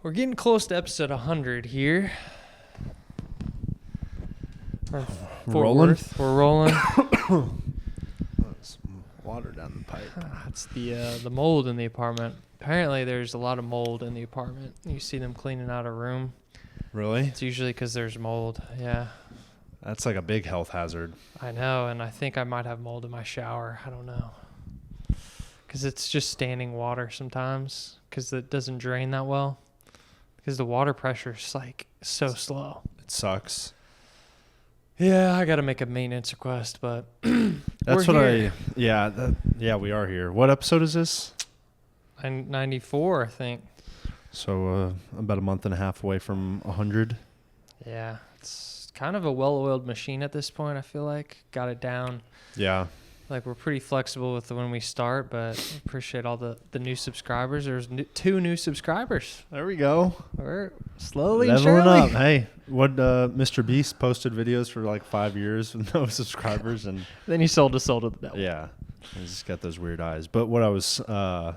We're getting close to episode 100 here. We're rolling. We're rolling. Some water down the pipe. That's the mold in the apartment. Apparently, there's a lot of mold in the apartment. You see them cleaning out a room. Really? It's usually because there's mold. Yeah. That's like a big health hazard. I know, and I think I might have mold in my shower. I don't know. Because it's just standing water sometimes because it doesn't drain that well. Because the water pressure is like so slow. It sucks. Yeah, I got to make a maintenance request, but That's what here. Yeah, we are here. What episode is this? 94, I think. So about a month and a half away from 100. Yeah, it's kind of a well-oiled machine at this point, I feel like. Got it down. Yeah. Like, we're pretty flexible with when we start, but appreciate all the new subscribers. There's 2 new subscribers. There we go. We're slowly leveling surely up. Hey, what Mr. Beast posted videos for like 5 years with no subscribers, and then he sold his soul to the devil. Yeah, he's just got those weird eyes. But what I was, God,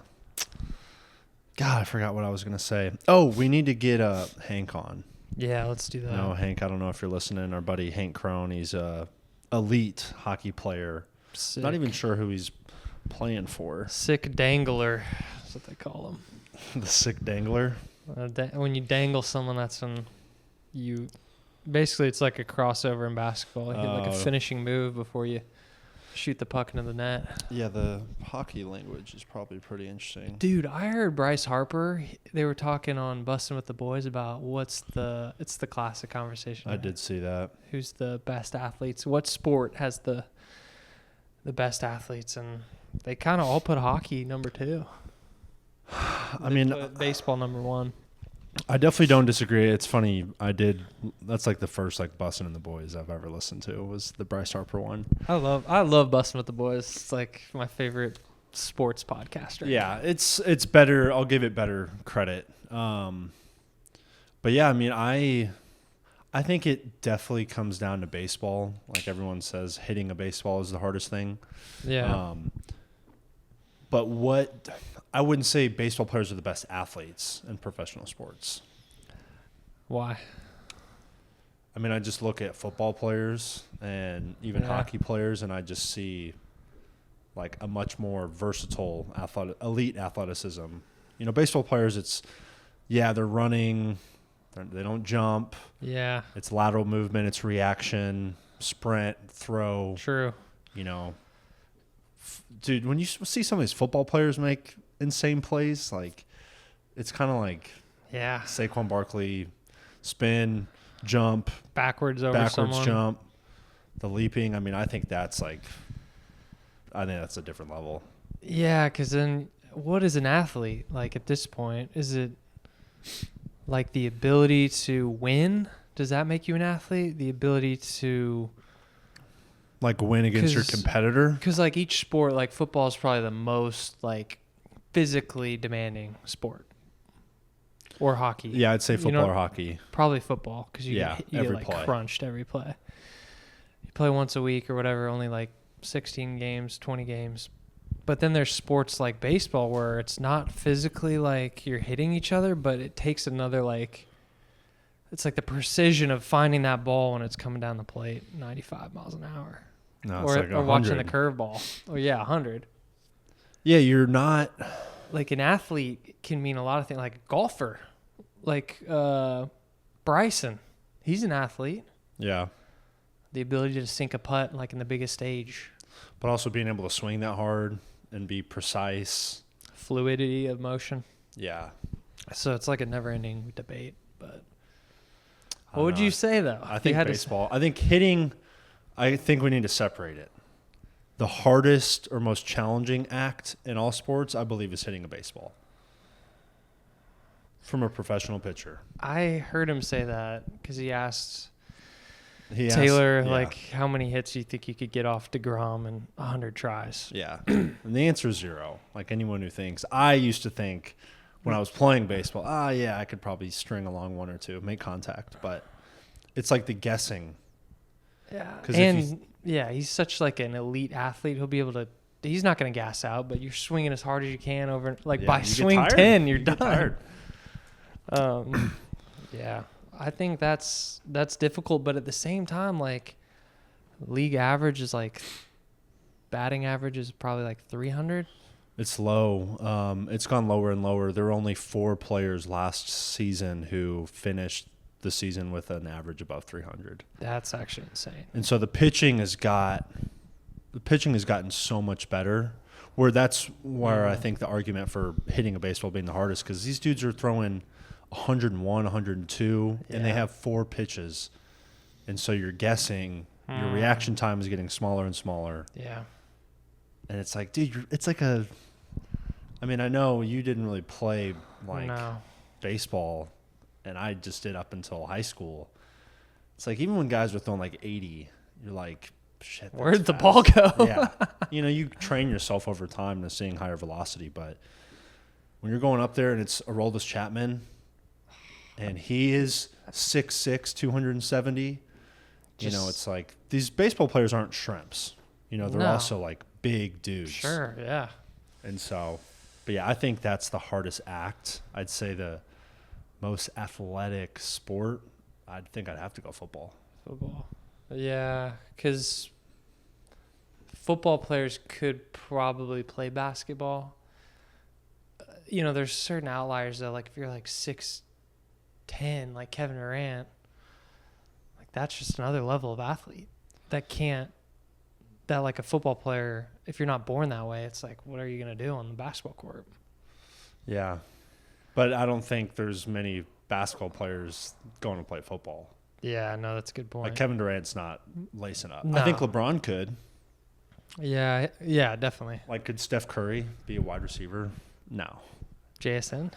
I forgot what I was gonna say. Oh, we need to get Hank on. Yeah, let's do that. No, Hank, I don't know if you're listening. Our buddy Hank Crone, he's a elite hockey player. Sick. Not even sure who he's playing for. Sick dangler. That's what they call him. The sick dangler. When you dangle someone, that's when you... Basically, it's like a crossover in basketball. You get like a finishing move before you shoot the puck into the net. Yeah, the hockey language is probably pretty interesting. Dude, I heard Bryce Harper, they were talking on Bustin' with the Boys about it's the classic conversation. I did see that. Who's the best athletes? What sport has the best athletes? And they kind of all put hockey number 2. I mean, baseball number 1. I definitely don't disagree. It's funny. That's like the first like Bussin' and the Boys I've ever listened to was the Bryce Harper one. I love Bustin' with the Boys. It's like my favorite sports podcast right now. It's better. I'll give it better credit. But yeah, I mean, I think it definitely comes down to baseball. Like everyone says, hitting a baseball is the hardest thing. Yeah. But I wouldn't say baseball players are the best athletes in professional sports. Why? I mean, I just look at football players and even hockey players, and I just see like a much more versatile elite athleticism. You know, baseball players, they're running, they don't jump. Yeah. It's lateral movement, it's reaction, sprint, throw. True. You know, dude, when you see some of these football players make insane plays, like it's kind of like Saquon Barkley, spin, jump, backwards someone. jump, the leaping. I mean, I think that's a different level. Yeah, because then what is an athlete like at this point? Is it like the ability to win? Does that make you an athlete? The ability to like win against your competitor? Because like each sport, like football is probably the most like physically demanding sport, or hockey. Yeah, I'd say football or hockey. Probably football because you get like play. Crunched every play. You play once a week or whatever, only like 16 games, 20 games. But then there's sports like baseball where it's not physically like you're hitting each other, but it takes another like, it's like the precision of finding that ball when it's coming down the plate 95 miles an hour. No, it's like 100. Or watching the curveball. Oh, yeah, 100. Yeah, you're not... Like an athlete can mean a lot of things. Like a golfer. Like Bryson. He's an athlete. Yeah. The ability to sink a putt like in the biggest stage. But also being able to swing that hard and be precise. Fluidity of motion. Yeah. So it's like a never-ending debate. But what would you say, though? I think baseball. I think hitting... I think we need to separate it. The hardest or most challenging act in all sports, I believe, is hitting a baseball. From a professional pitcher. I heard him say that because he asked Taylor, like, how many hits do you think you could get off DeGrom in 100 tries? Yeah. And the answer is 0. Like anyone who thinks. I used to think when I was playing baseball, I could probably string along 1 or 2, make contact. But it's like the guessing. Yeah. He's such like an elite athlete. He'll be able to, he's not going to gas out, but you're swinging as hard as you can over, like by swing 10, you're done. Yeah, I think that's difficult, but at the same time, like league average is like batting average is probably like 300. It's low. It's gone lower and lower. There were only 4 players last season who finished the season with an average above 300. That's actually insane. And so the pitching has gotten so much better. That's where I think the argument for hitting a baseball being the hardest, because these dudes are throwing 101, 102, and they have 4 pitches. And so you're guessing your reaction time is getting smaller and smaller. Yeah. And it's like, dude, it's like I know you didn't really play baseball, and I just did up until high school. It's like even when guys were throwing like 80, you're like, shit, where'd the ball go? Yeah. You train yourself over time to seeing higher velocity, but when you're going up there and it's Aroldis Chapman, and he is 6'6", 270, it's like these baseball players aren't shrimps. They're also like big dudes. Sure, yeah. And so, but yeah, I think that's the hardest act. I'd say the most athletic sport, I'd have to go football. Football. Yeah, because football players could probably play basketball. There's certain outliers, though. Like, if you're like 6'10", like Kevin Durant, like that's just another level of athlete that like a football player, if you're not born that way, it's like, what are you going to do on the basketball court? Yeah. But I don't think there's many basketball players going to play football. Yeah, no, that's a good point. Like Kevin Durant's not lacing up. No. I think LeBron could. Yeah, definitely. Like, could Steph Curry be a wide receiver? No. JSN?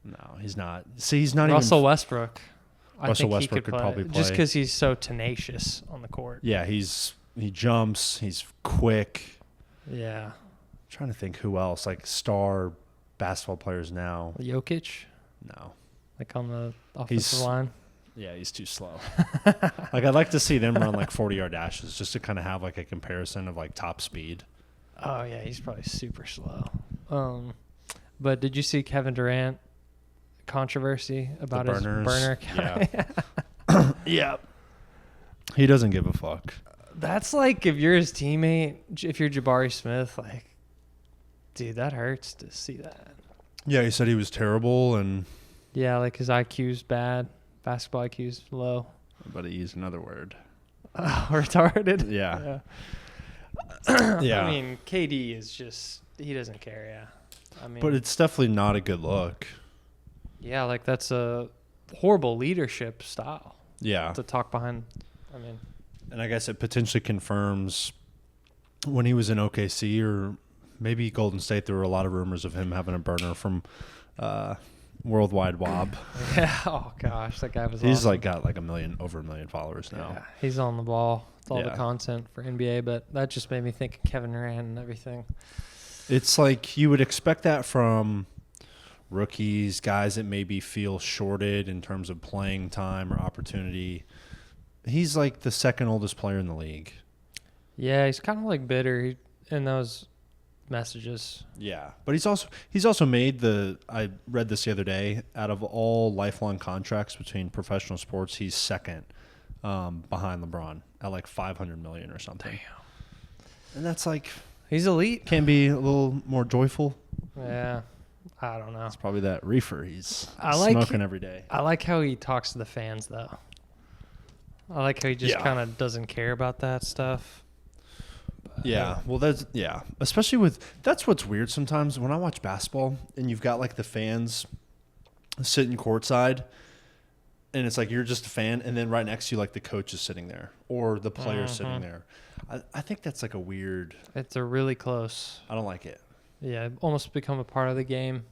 No, he's not. See, he's not Russell Westbrook. Russell Westbrook could probably play. Just because he's so tenacious on the court. Yeah, he jumps. He's quick. Yeah. I'm trying to think who else, like star basketball players now. Jokic? No. Like on the offensive line? Yeah, he's too slow. Like, I'd like to see them run like 40-yard dashes just to kind of have like a comparison of like top speed. Oh, yeah, he's probably super slow. But did you see Kevin Durant controversy about his burner? Yeah. Yeah. He doesn't give a fuck. That's like, if you're his teammate, if you're Jabari Smith, like, dude, that hurts to see that. Yeah, he said he was terrible, and yeah, like his IQ's bad, basketball IQ's low. But he used another word. Retarded. Yeah. Yeah. I mean, KD is just, he doesn't care. Yeah. I mean, but it's definitely not a good look. Yeah, like that's a horrible leadership style. Yeah. To talk behind. And I guess it potentially confirms when he was in OKC or maybe Golden State, there were a lot of rumors of him having a burner from Worldwide Wob. Yeah. Oh gosh, that guy was. He's awesome. like got like over a million followers now. Yeah, he's on the ball with all the content for NBA, but that just made me think of Kevin Durant and everything. It's like you would expect that from rookies, guys that maybe feel shorted in terms of playing time or opportunity. He's like the second oldest player in the league. Yeah, he's kind of like bitter in those messages. Yeah, but he's also made I read this the other day, out of all lifelong contracts between professional sports, he's second behind LeBron at like $500 million or something. Damn. And that's like, he's elite. Can be a little more joyful. Yeah. I don't know. It's probably that reefer he's smoking every day. I like how he talks to the fans, though. I like how he just kind of doesn't care about that stuff. Yeah. Well, especially that's what's weird sometimes when I watch basketball and you've got like the fans sitting courtside and it's like you're just a fan, and then right next to you, like the coach is sitting there or the player sitting there. I think that's like a weird. It's a really close. I don't like it. Yeah, almost become a part of the game.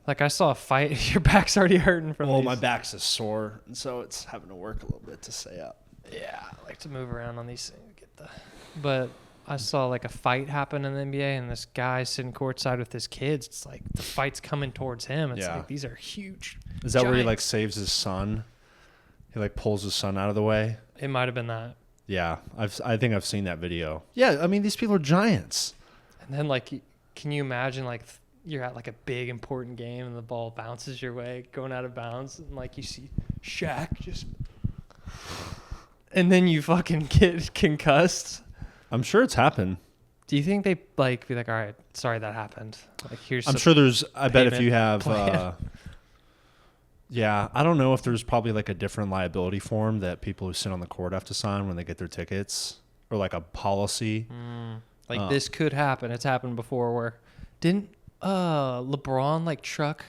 Like, I saw a fight. Your back's already hurting from these. My back's is sore, and so it's having to work a little bit to stay up. Yeah, I like to move around on these things. But I saw, like, a fight happen in the NBA, and this guy sitting courtside with his kids. It's like the fight's coming towards him. It's like, these are huge. Is that where he, like, saves his son? He, like, pulls his son out of the way? It might have been that. Yeah, I think I've seen that video. Yeah, I mean, these people are giants. And then, like, can you imagine, like, you're at like a big important game and the ball bounces your way going out of bounds, and like you see Shaq just, and then you fucking get concussed. I'm sure it's happened. Do you think they like be like, all right, sorry that happened, like here's I'm sure there's, I bet if you have yeah, I don't know if there's probably like a different liability form that people who sit on the court have to sign when they get their tickets, or like a policy. Like this could happen. It's happened before where didn't LeBron like truck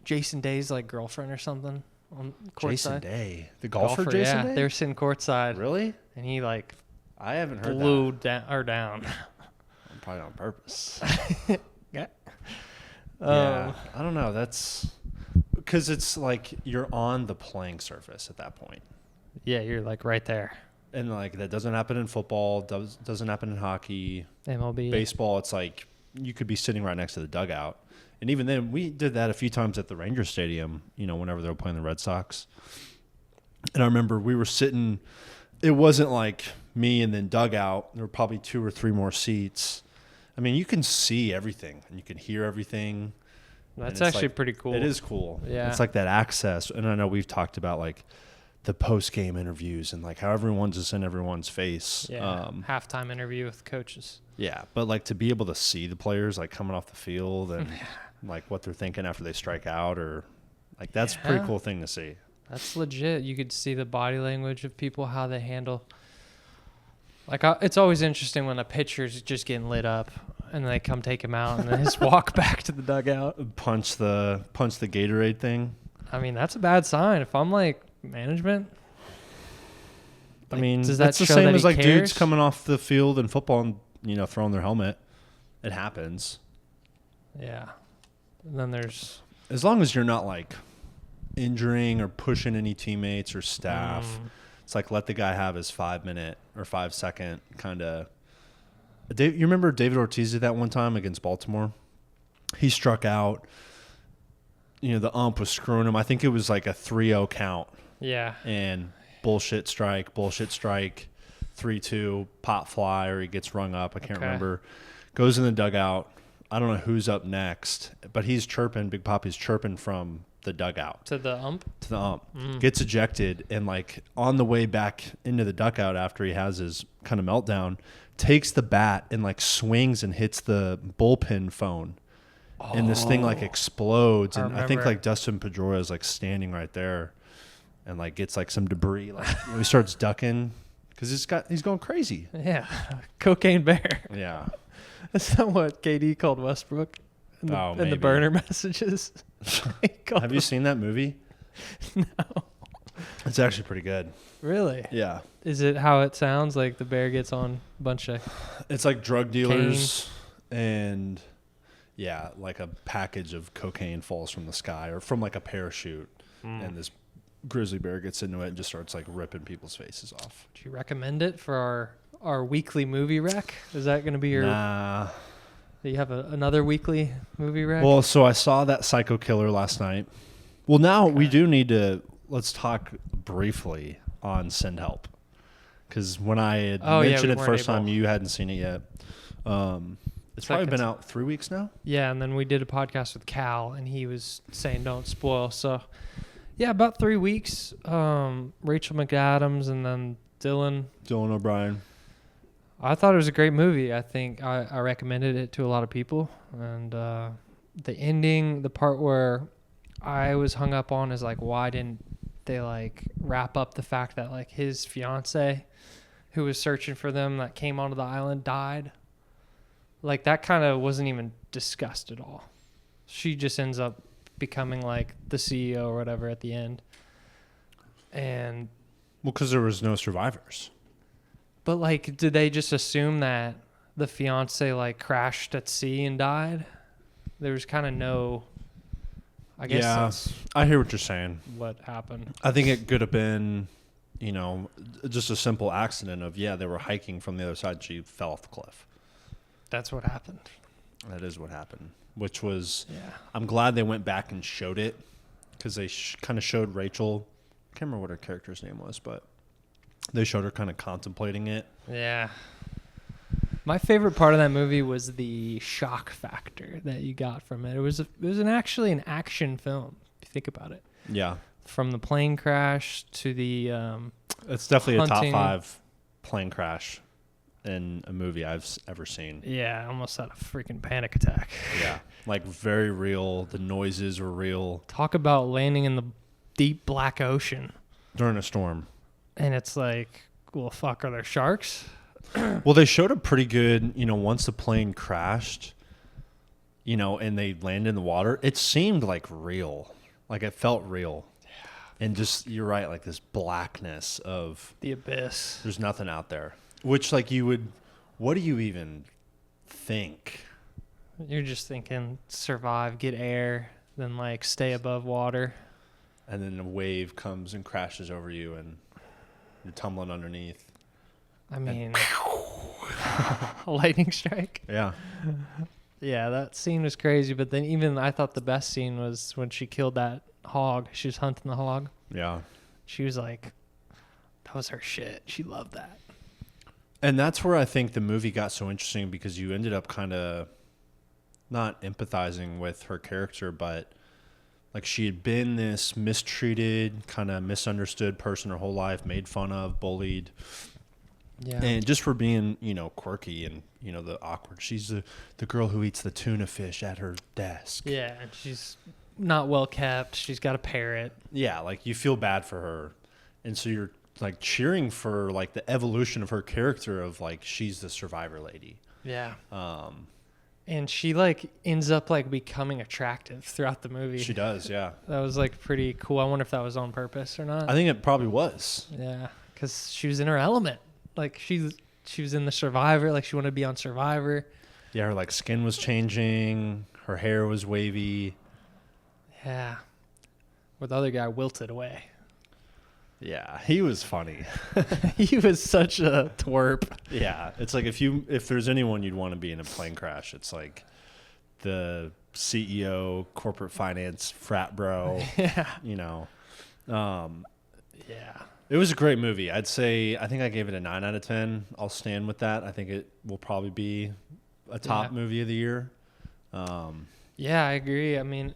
Jason Day's like girlfriend or something on courtside? Jason Day, the golfer Jason Day? They were sitting courtside. Really? And he like I haven't heard blew that. Down. Probably on purpose. Yeah. Yeah. I don't know. That's because it's like you're on the playing surface at that point. Yeah, you're like right there. And like that doesn't happen in football, doesn't happen in hockey. MLB. Baseball, it's like you could be sitting right next to the dugout. And even then, we did that a few times at the Rangers Stadium, whenever they were playing the Red Sox. And I remember we were sitting, it wasn't like me and then dugout. There were probably 2 or 3 more seats. I mean, you can see everything and you can hear everything. That's actually like, pretty cool. It is cool. Yeah. It's like that access. And I know we've talked about like the post-game interviews and like how everyone's just in everyone's face. Yeah. Halftime interview with coaches. Yeah. But like to be able to see the players like coming off the field and like what they're thinking after they strike out, or like that's a pretty cool thing to see. That's legit. You could see the body language of people, how they handle. Like it's always interesting when a pitcher's just getting lit up and they come take him out and then just walk back to the dugout. Punch the Gatorade thing. I mean, that's a bad sign. If I'm like management, I mean, does that it's the show same that as like cares? dudes coming off the field in football and throwing their helmet. It happens. Yeah. And then there's, as long as you're not like injuring or pushing any teammates or staff. It's like let the guy have his 5-minute or 5-second kind of. You remember David Ortiz did that one time against Baltimore? He struck out. The ump was screwing him. I think it was like a 3-0 count. Yeah. And bullshit strike, 3-2, pop fly, or he gets rung up. I can't remember. Goes in the dugout. I don't know who's up next, but he's chirping. Big Papi's chirping from the dugout. To the ump? To the ump. Gets ejected, and like on the way back into the dugout after he has his kind of meltdown, takes the bat and like swings and hits the bullpen phone. And this thing like explodes. And I think like Dustin Pedroia is like standing right there and like gets like some debris. Like he starts ducking because he's going crazy. Yeah. Cocaine bear. Yeah. That's not what KD called Westbrook in the burner messages. Have you seen that movie? No. It's actually pretty good. Really? Yeah. Is it how it sounds? Like the bear gets on a bunch of... It's like drug dealers and, yeah, like a package of cocaine falls from the sky or from like a parachute. And this grizzly bear gets into it and just starts like ripping people's faces off. Do you recommend it for our weekly movie rec? Is that going to be your... Nah. Do you have another weekly movie rec? Well, so I saw that Psycho Killer last night. Well, now we do need to... Let's talk briefly on Send Help. Because when I had mentioned it the first time, you hadn't seen it yet. It's probably been out 3 weeks now. Yeah, and then we did a podcast with Cal, and he was saying don't spoil. So, yeah, about 3 weeks. Rachel McAdams and then Dylan O'Brien. I thought it was a great movie. I think I recommended it to a lot of people. And the ending, the part where I was hung up on is like, why didn't they like wrap up the fact that like his fiance who was searching for them that came onto the island died? Like that kind of wasn't even discussed at all. She just ends up becoming like the CEO or whatever at the end. And well, because there was no survivors. But like, did they just assume that the fiance like crashed at sea and died? There was kind of no. I guess that's I hear what you're saying. What happened? I think it could have been, just a simple accident of they were hiking from the other side. She fell off the cliff. That's what happened. That is what happened. Which was, yeah. I'm glad they went back and showed it because they kind of showed Rachel. I can't remember what her character's name was, but they showed her kind of contemplating it. Yeah. My favorite part of that movie was the shock factor that you got from it. It was actually an action film, if you think about it. Yeah. From the plane crash to the it's definitely hunting. a top 5 plane crash in a movie I've ever seen. Yeah, I almost had a freaking panic attack. Yeah, like very real. The noises were real. Talk about landing in the deep black ocean during a storm. And it's like, well, fuck, are there sharks? Well, they showed a pretty good, once the plane crashed, and they landed in the water, it seemed like real. Like it felt real. And just, you're right, like this blackness of the abyss. There's nothing out there. Which, like, what do you even think? You're just thinking survive, get air, then, like, stay above water. And then a wave comes and crashes over you and you're tumbling underneath. I mean, a lightning strike. Yeah. Yeah, that scene was crazy. But then even I thought the best scene was when she killed that hog. She was hunting the hog. Yeah. She was like, that was her shit. She loved that. And that's where I think the movie got so interesting, because you ended up kind of not empathizing with her character, but like she had been this mistreated, kind of misunderstood person her whole life, made fun of, bullied. Yeah. And just for being, quirky and, the awkward. She's the girl who eats the tuna fish at her desk. Yeah, and she's not well kept. She's got a parrot. Yeah, like you feel bad for her. And so you're like cheering for like the evolution of her character of like she's the survivor lady. Yeah. And she like ends up like becoming attractive throughout the movie. She does, yeah. That was like pretty cool. I wonder if that was on purpose or not. I think it probably was. Yeah, because she was in her element. Like she was in the Survivor. Like she wanted to be on Survivor. Yeah, her like skin was changing. Her hair was wavy. Yeah. Where the other guy wilted away. Yeah, he was funny. He was such a twerp. Yeah, it's like if there's anyone you'd want to be in a plane crash, it's like the CEO, corporate finance, frat bro. Yeah. Yeah. It was a great movie. I think I gave it a 9 out of 10. I'll stand with that. I think it will probably be a top movie of the year. Yeah, I agree. I mean,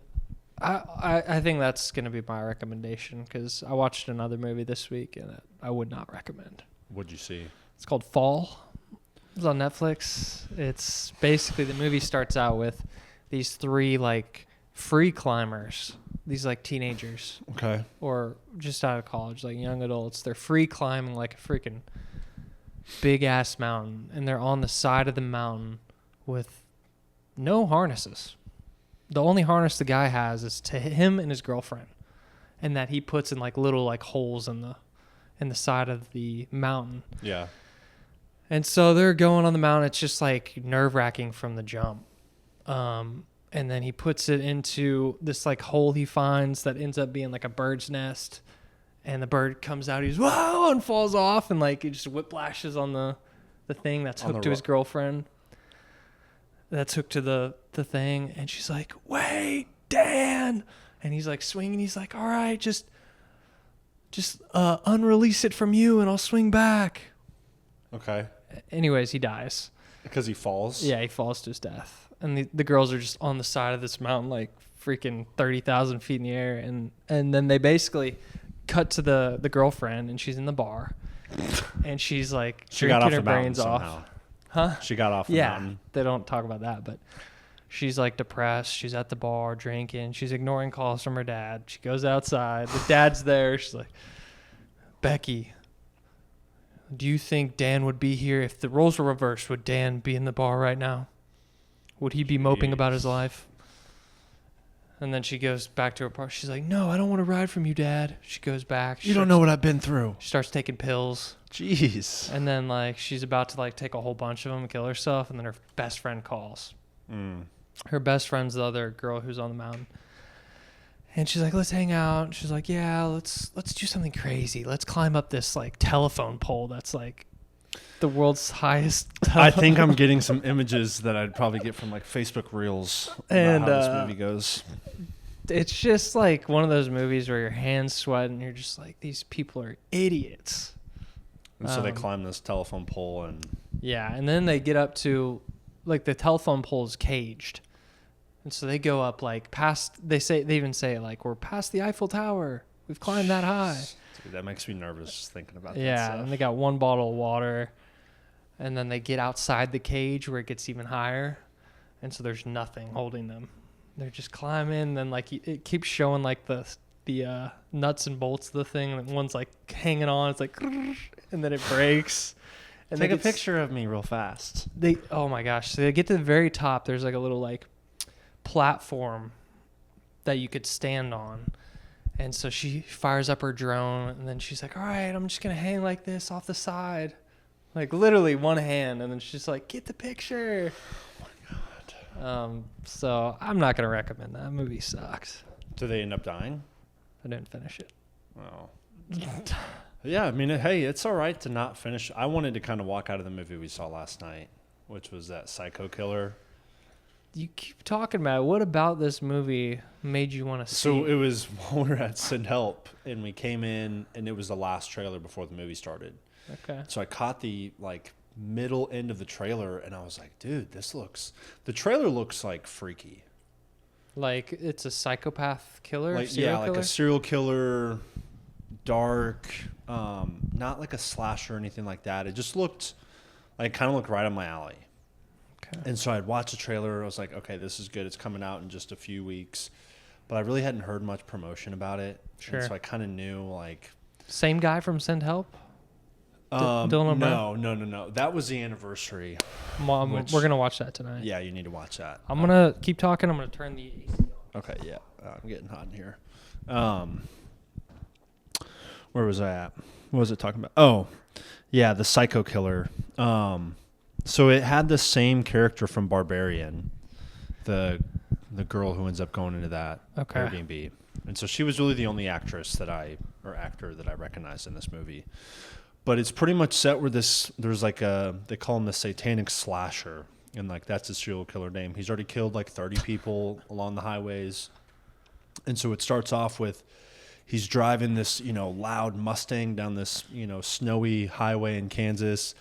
I think that's going to be my recommendation, because I watched another movie this week and I would not recommend. What'd you see? It's called Fall. It's on Netflix. It's basically, the movie starts out with these 3 like free climbers, these like teenagers. Okay. Or just out of college, like young adults. They're free climbing like a freaking big ass mountain, and they're on the side of the mountain with no harnesses. The only harness the guy has is to him and his girlfriend, and that he puts in like little like holes in the side of the mountain. Yeah. And so they're going on the mountain. It's just like nerve-wracking from the jump. And then he puts it into this like hole he finds that ends up being like a bird's nest, and the bird comes out. He's whoa and falls off, and like it just whiplashes on the thing that's hooked to his girlfriend. That's hooked to the thing, and she's like, "Wait, Dan!" And he's like swinging. He's like, "All right, just unrelease it from you, and I'll swing back." Okay. Anyways, he dies Because he falls. Yeah, he falls to his death. And the girls are just on the side of this mountain, like freaking 30,000 feet in the air. And then they basically cut to the girlfriend, and she's in the bar. And she's like drinking her brains off. Huh? She got off the mountain. Yeah, they don't talk about that. But she's like depressed. She's at the bar drinking. She's ignoring calls from her dad. She goes outside. The dad's there. She's like, Becky, do you think Dan would be here? If the roles were reversed, would Dan be in the bar right now? Would he be moping about his life? And then she goes back to her part. She's like, no, I don't want to ride from you, Dad. She goes back. You don't know what I've been through. She starts taking pills. Jeez. And then like she's about to like take a whole bunch of them and kill herself. And then her best friend calls. Her best friend's the other girl who's on the mountain. And she's like, let's hang out. And she's like, yeah, let's do something crazy. Let's climb up this like telephone pole that's like the world's highest. I think I'm getting some images that I'd probably get from like Facebook Reels about how this movie goes. It's just like one of those movies where your hands sweat and you're just like, these people are idiots. And so they climb this telephone pole, and Yeah, and then they get up to, like, the telephone pole is caged. And so they go up, like, past, they even say, like, we're past the Eiffel Tower. We've climbed that high. Dude, that makes me nervous just thinking about that Yeah, stuff. and they got one bottle of water. And then they get outside the cage where it gets even higher. And so there's nothing holding them. They're just climbing. And then, like, it keeps showing, like, the nuts and bolts of the thing. And one's, like, hanging on. It's like, and then it breaks. And Take a picture of me real fast. Oh my gosh. So they get to the very top. There's like a little like platform that you could stand on. And so she fires up her drone and then she's like, all right, I'm just going to hang like this off the side. Like literally one hand. And then she's like, get the picture. Oh my God. So I'm not going to recommend that. Movie sucks. Do they end up dying? I didn't finish it. Oh. Yeah, I mean, hey, it's all right to not finish. I wanted to kind of walk out of the movie we saw last night, which was that Psycho Killer. You keep talking about it. What about this movie made you want to see? So it was when we were at Send Help, and we came in, and it was the last trailer before the movie started. Okay. So I caught the, like, middle end of the trailer, and I was like, dude, the trailer looks, like, freaky. Like it's a psychopath killer? Like, yeah, like a serial killer, dark, not like a slasher or anything like that. It just looked like, kind of looked right on my alley. Okay. And so I'd watched the trailer. I was like, okay, this is good. It's coming out in just a few weeks. But I really hadn't heard much promotion about it. Sure. And so I kind of knew, like... Same guy from Send Help? Dylan O'Brien? No. That was the anniversary. We're going to watch that tonight. Yeah, you need to watch that. I'm going to keep talking. I'm going to turn the AC on. Okay, yeah. I'm getting hot in here. Where was I at? What was it talking about? Oh, yeah, the Psycho Killer. So it had the same character from Barbarian, the girl who ends up going into that Airbnb. And so she was really the only actor that I recognized in this movie. But it's pretty much set where there's like they call him the Satanic slasher. And like that's his serial killer name. He's already killed like 30 people along the highways. And so it starts off with he's driving this, loud Mustang down this, snowy highway in Kansas.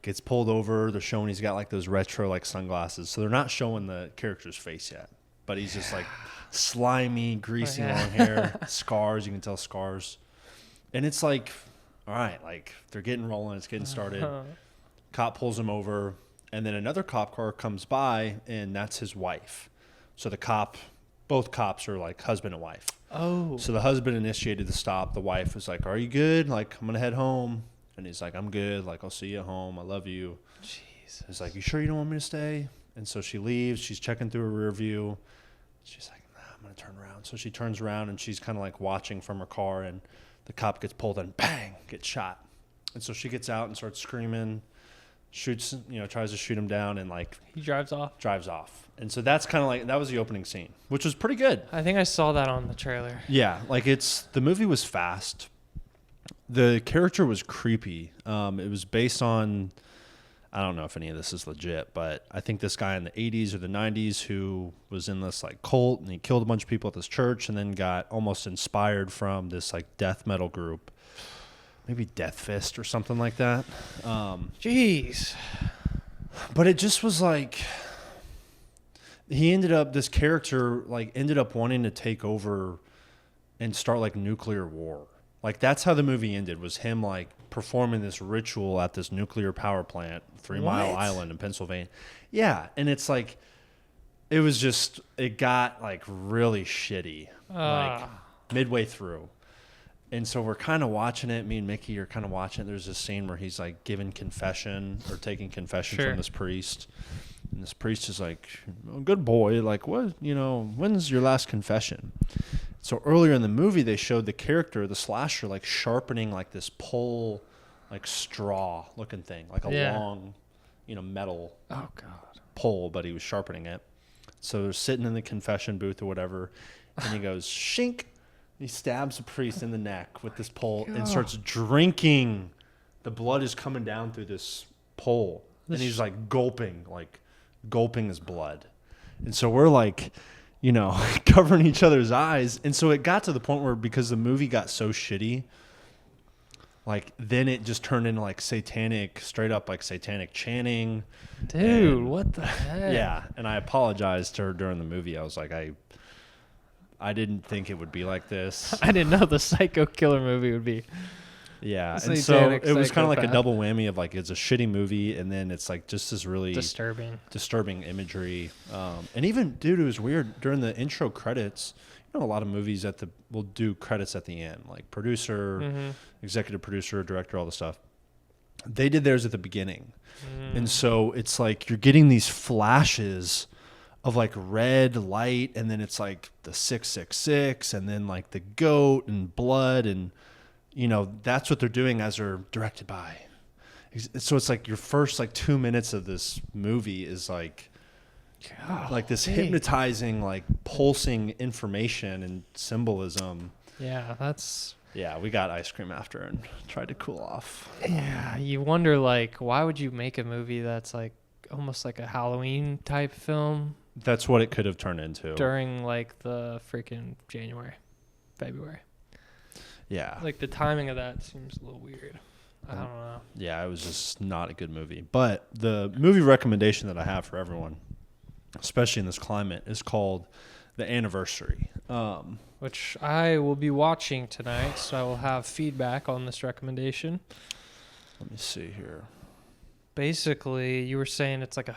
Gets pulled over. They're showing he's got like those retro like sunglasses. So they're not showing the character's face yet. But he's just like slimy, greasy long hair, scars. You can tell scars. And it's like, all right, like they're getting rolling. It's getting started. Cop pulls him over. And then another cop car comes by, and that's his wife. So both cops are like husband and wife. Oh. So the husband initiated the stop. The wife was like, are you good? Like, I'm going to head home. And he's like, I'm good. Like, I'll see you at home. I love you. Jeez. He's like, you sure you don't want me to stay? And so she leaves. She's checking through her rear view. She's like, nah, I'm going to turn around. So she turns around, and she's kind of like watching from her car, and the cop gets pulled and bang, gets shot. And so she gets out and starts screaming, shoots, tries to shoot him down, and like he drives off. And so that's kind of like, that was the opening scene, which was pretty good. I think I saw that on the trailer. Yeah, like the movie was fast. The character was creepy. It was based on, I don't know if any of this is legit, but I think this guy in the 80s or the 90s who was in this like cult, and he killed a bunch of people at this church, and then got almost inspired from this like death metal group, maybe Death Fist or something like that. Jeez. But it just was like, this character like ended up wanting to take over and start like nuclear war. Like that's how the movie ended, was him like performing this ritual at this nuclear power plant, 3 Mile Island in Pennsylvania. Yeah. And it's like, it got like really shitty, like midway through. And so we're kind of watching it. Me and Mickey are kind of watching it. There's this scene where he's like giving confession or taking confession from this priest. And this priest is like, oh, good boy. Like, what, when's your last confession? So earlier in the movie, they showed the character, the slasher, like sharpening like this pole, like straw looking thing, like a long, metal pole, but he was sharpening it. So they're sitting in the confession booth or whatever. And he goes, shink. He stabs the priest in the neck with this pole and starts drinking. The blood is coming down through this pole. And he's like gulping his blood. And so we're like, covering each other's eyes. And so it got to the point where, because the movie got so shitty, Like, then it just turned into like satanic, straight up like satanic chanting. Dude, And, what the heck? yeah. And I apologized to her during the movie. I was like, I didn't think it would be like this. I didn't know the psycho killer movie would be. Yeah. And so Satanic it was kind of like a psychopath. double whammy of like, it's a shitty movie. And then it's like just this really Disturbing imagery. And even, dude, it was weird during the intro credits. You know, a lot of movies will do credits at the end, like producer, executive producer, director, all the stuff. They did theirs at the beginning. And so it's like you're getting these flashes of like red light, and then it's like the 666, and then like the goat and blood, and you know, that's what they're doing as they're directed by. So it's like your first like 2 minutes of this movie is like this hypnotizing, like pulsing information and symbolism. Yeah, Yeah, we got ice cream after and tried to cool off. Yeah, you wonder, like, why would you make a movie that's like almost like a Halloween type film? That's what it could have turned into. During like the freaking February. Yeah. Like the timing of that seems a little weird. I don't know. Yeah, it was just not a good movie. But the movie recommendation that I have for everyone, especially in this climate, is called The Anniversary. Which I will be watching tonight, so I will have feedback on this recommendation. Let me see here. Basically, you were saying it's like a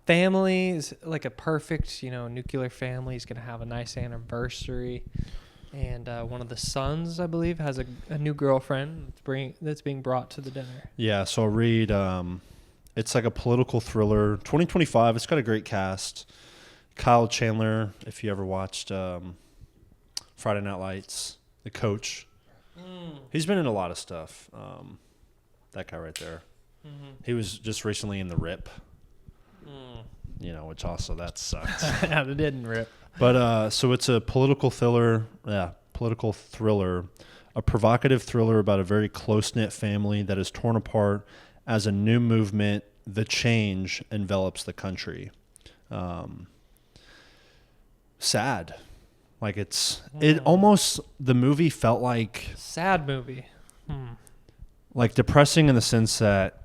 family, is like a perfect, nuclear family is going to have a nice anniversary. And one of the sons, I believe, has a new girlfriend that's being brought to the dinner. Yeah, so I'll read. It's like a political thriller. 2025. It's got a great cast. Kyle Chandler, if you ever watched Friday Night Lights, the coach. He's been in a lot of stuff. That guy right there. He was just recently in The Rip. Which also, that sucked. Yeah, they didn't rip. But so it's a political thriller. Yeah, political thriller. A provocative thriller about a very close-knit family that is torn apart as a new movement, The Change, envelops the country. Sad. Like it almost, the movie felt like sad movie. Like depressing in the sense that,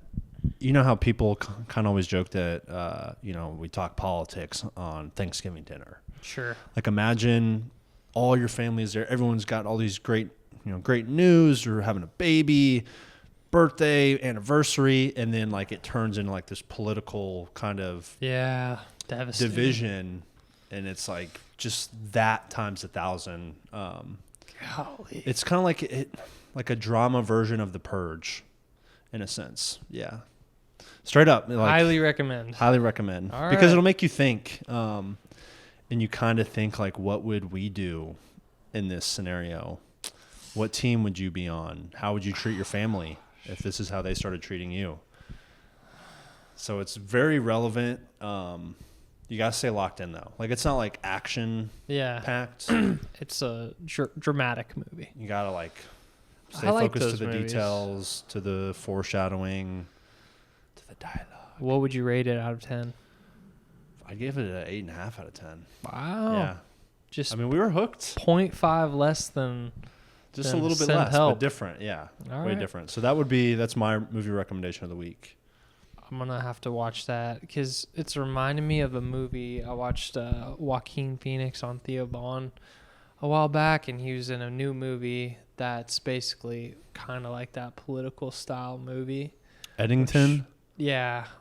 you know how people kind of always joke that, we talk politics on Thanksgiving dinner. Sure. Like imagine all your family is there. Everyone's got all these great news, or having a baby, birthday, anniversary. And then like it turns into like this political kind of division. And it's like just that times 1,000. Golly. It's kind of like a drama version of The Purge, in a sense. Yeah, straight up. Like, highly recommend. Highly recommend. All because right. it'll make you think, and you kind of think like, what would we do in this scenario? What team would you be on? How would you treat your family if this is how they started treating you? So it's very relevant. You got to stay locked in, though. Like, it's not, like, action-packed. It's a dramatic movie. You got to, like, stay focused to the details, to the foreshadowing, to the dialogue. What would you rate it out of 10? I'd give it an 8.5 out of 10. Wow. Yeah. We were hooked. 0.5 less than Just a little bit less, but different. Yeah, way different. So that's my movie recommendation of the week. I'm going to have to watch that because it's reminding me of a movie. I watched Joaquin Phoenix on Theo Vaughn a while back, and he was in a new movie that's basically kind of like that political style movie. Eddington?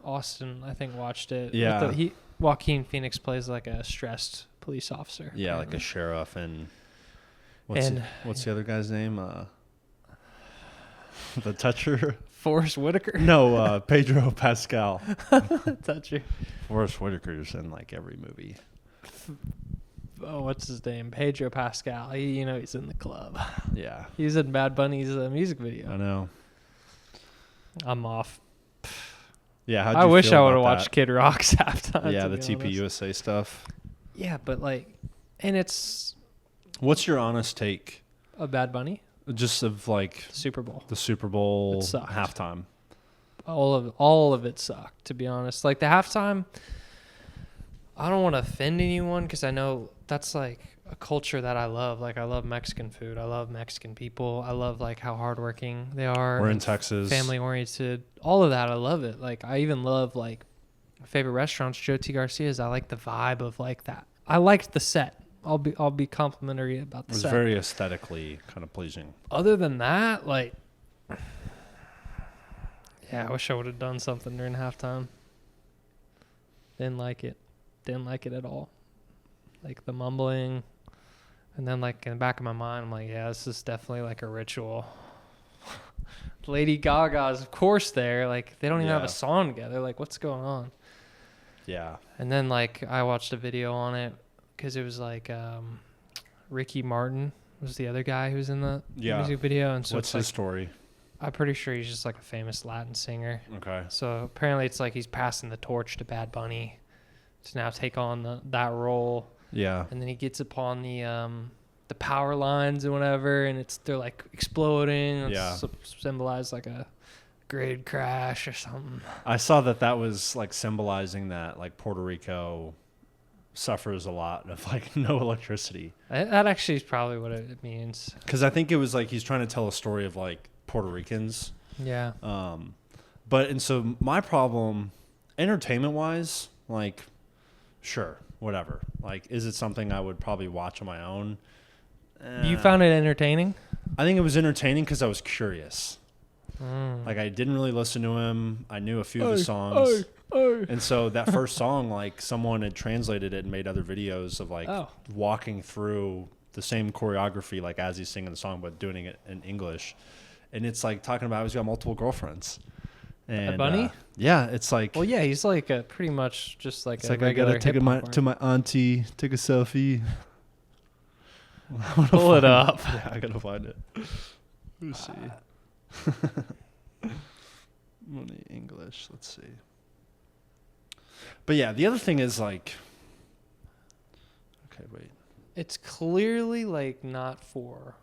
Austin, I think, watched it. Yeah. Joaquin Phoenix plays like a stressed police officer. Yeah, apparently. like a sheriff. And what's the other guy's name? The Toucher? Forrest Whitaker? No, Pedro Pascal. Toucher. Forrest Whitaker's in like every movie. Oh, what's his name? Pedro Pascal. He's in The Club. Yeah. He's in Bad Bunny's music video. I know. I'm off. Yeah, I wish I would have watched Kid Rock's halftime. Yeah, the TPUSA stuff. Yeah, but and it's... What's your honest take? Of Bad Bunny? Just of like Super Bowl. The Super Bowl halftime. All of it sucked, to be honest. Like the halftime, I don't want to offend anyone because I know that's like a culture that I love. Like, I love Mexican food. I love Mexican people. I love, like, how hardworking they are. We're in Texas. Family oriented. All of that. I love it. Like, I even love, like, my favorite restaurants, Joe T. Garcia's. I like the vibe of, like, that. I liked the set. I'll be complimentary about the set. It was very aesthetically kind of pleasing. Other than that, like, yeah, I wish I would have done something during halftime. Didn't like it. Didn't like it at all. Like, the mumbling. And then, like, in the back of my mind, I'm like, yeah, this is definitely, like, a ritual. Lady Gaga's, of course, there. Like, they don't even have a song together. Like, what's going on? Yeah. And then, like, I watched a video on it because it was, like, Ricky Martin was the other guy who was in the music video. And so what's his story? I'm pretty sure he's just, like, a famous Latin singer. Okay. So apparently it's like he's passing the torch to Bad Bunny to now take on that role. Yeah. And then he gets upon the power lines and whatever, and they're like exploding. It's symbolized like a grid crash or something. I saw that was like symbolizing that like Puerto Rico suffers a lot of like no electricity. That actually is probably what it means. Because I think it was like he's trying to tell a story of like Puerto Ricans. Yeah. And so my problem, entertainment wise, like, sure, whatever. Like, is it something I would probably watch on my own? You found it entertaining? I think it was entertaining because I was curious. Like, I didn't really listen to him. I knew a few of his songs. And so that first song, like, someone had translated it and made other videos of, like, walking through the same choreography, like, as he's singing the song, but doing it in English. And it's, like, talking about how he's got multiple girlfriends. And, Bunny? Yeah, it's like... Well, yeah, he's, like, pretty much just like it's a like regular I gotta take to my auntie, take a selfie. Pull it up. Yeah, I gotta find it. Let's see. Money English. Let's see. But yeah, the other thing is like. Okay, wait. It's clearly like not for.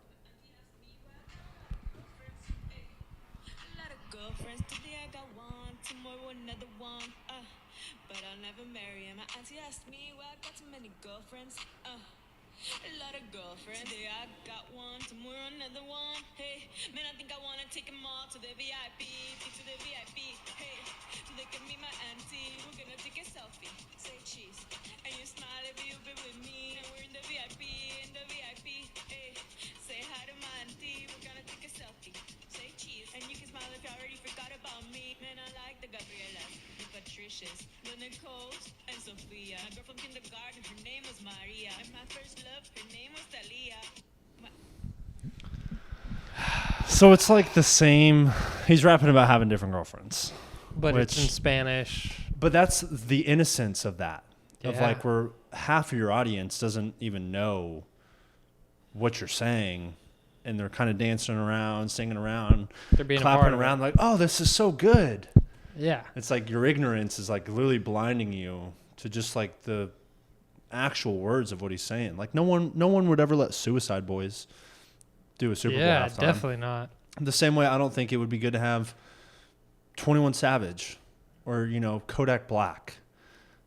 A lot of girlfriends. Today I got one, tomorrow another one. Hey, man, I think I wanna take them all to the VIP, to the VIP. Hey, so they can meet my auntie. We're gonna take a selfie, say cheese, and you smile if you've been with me. And we're in the VIP, Hey, say hi to my auntie. We're gonna take a selfie, say cheese, and you can smile if you already forgot about me. Man, I like the Gabrielas, the Patricias, the Nicoles, and Sophia. My girl from kindergarten, her name was Maria. And my first love, her name was Talia. So it's like the same. He's rapping about having different girlfriends, but it's in Spanish. But that's the innocence of that. Yeah. Of like where half of your audience doesn't even know what you're saying, and they're kind of dancing around, singing around, they're being clapping around like, "Oh, this is so good." Yeah. It's like your ignorance is like literally blinding you to just like the actual words of what he's saying. Like no one would ever let Suicide Boys do a Super Bowl halftime. Yeah, definitely not. The same way I don't think it would be good to have 21 Savage or, Kodak Black.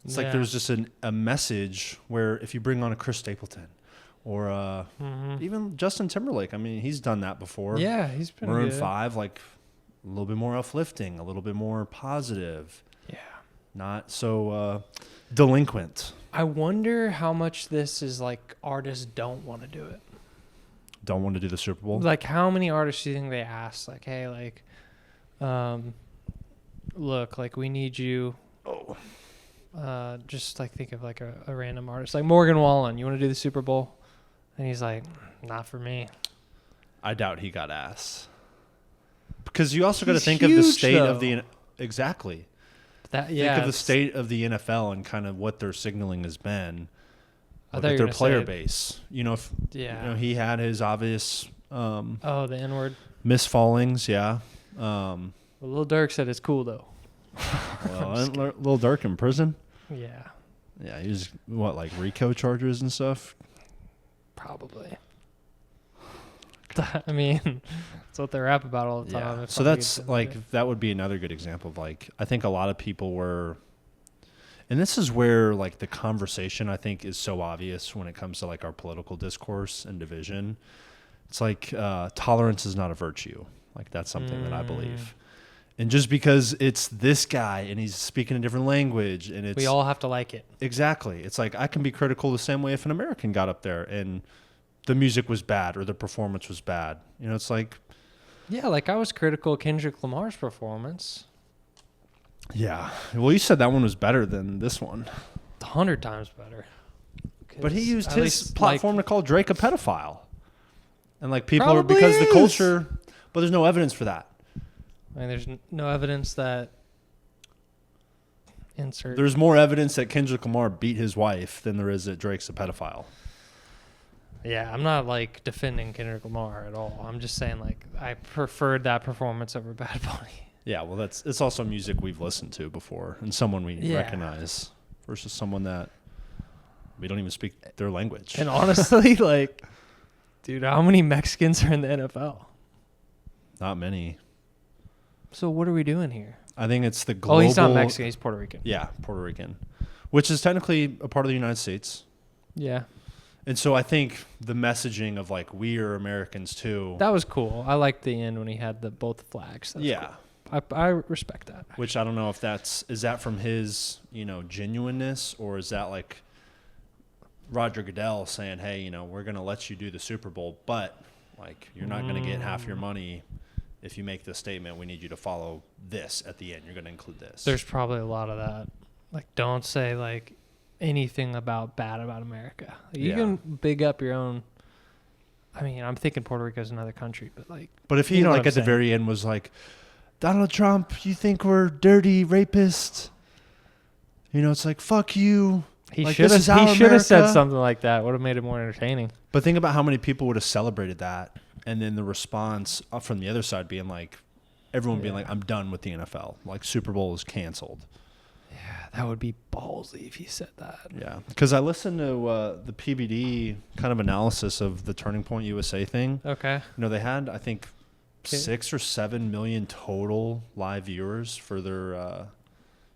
It's like there's just a message where if you bring on a Chris Stapleton or even Justin Timberlake, I mean, he's done that before. Yeah, he's been Maroon good. 5, like a little bit more uplifting, a little bit more positive. Yeah. Not so delinquent. I wonder how much this is like artists don't want to do it. Don't want to do the Super Bowl? Like, how many artists do you think they ask? Like, hey, like, look, like, we need you. Oh. Just, like, think of, like, a random artist. Like, Morgan Wallen, you want to do the Super Bowl? And he's like, not for me. I doubt he got asked. Because you also got to He's think of the huge, state though. of the... Exactly. Think of the state of the NFL and kind of what their signaling has been. Look at their gonna player say base. He had his obvious the N-word. misfallings, yeah. Well, Lil Durk said it's cool, though. Well, Lil Durk in prison? Yeah. Yeah, he was, like RICO charges and stuff? Probably. I mean, that's what they rap about all the time. Yeah. So that's, like, that would be another good example of, like, I think a lot of people were... And this is where like the conversation I think is so obvious when it comes to like our political discourse and division. It's like tolerance is not a virtue. Like that's something that I believe. And just because it's this guy and he's speaking a different language and it's we all have to like it. Exactly. It's like I can be critical the same way if an American got up there and the music was bad or the performance was bad. You know, it's like Yeah, like I was critical of Kendrick Lamar's performance. yeah. Well, you said that one was better than this one. 100 times better. But he used At his least, platform like, to call Drake a pedophile. And like people are Probably because the is. culture, but there's no evidence for that. I mean, there's no evidence that insert. There's more evidence that Kendrick Lamar beat his wife than there is that Drake's a pedophile. Yeah, I'm not like defending Kendrick Lamar at all. I'm just saying like I preferred that performance over Bad Bunny. Yeah, well, it's also music we've listened to before and someone we Yeah. recognize versus someone that we don't even speak their language. And honestly, like, dude, how many Mexicans are in the NFL? Not many. So what are we doing here? I think it's the global. Oh, he's not Mexican. He's Puerto Rican. Yeah, Puerto Rican, which is technically a part of the United States. Yeah, And so I think the messaging of like we are Americans too. that was cool. I liked the end when he had the both flags. That's yeah, cool. I respect that. which I don't know if is that from his genuineness or is that like Roger Goodell saying, hey, we're gonna let you do the Super Bowl, but like you're not gonna get half your money if you make this statement. We need you to follow this at the end. You're gonna include this. There's probably a lot of that. Like, don't say like anything bad about America. You Yeah. can big up your own. I mean, I'm thinking Puerto Rico is another country, but like, But if he you know what like I'm at the saying. very end was like, Donald Trump, you think we're dirty rapists? It's like fuck you. he Like, should this is have. how He should have said America- something like that. Would have made it more entertaining. But think about how many people would have celebrated that, and then the response from the other side being like, everyone being Yeah. like, I'm done with the NFL. Like Super Bowl is canceled. Yeah, that would be ballsy if he said that. Yeah, because I listened to the PBD kind of analysis of the Turning Point USA thing. Okay. They had I think Okay. 6 or 7 million total live viewers for their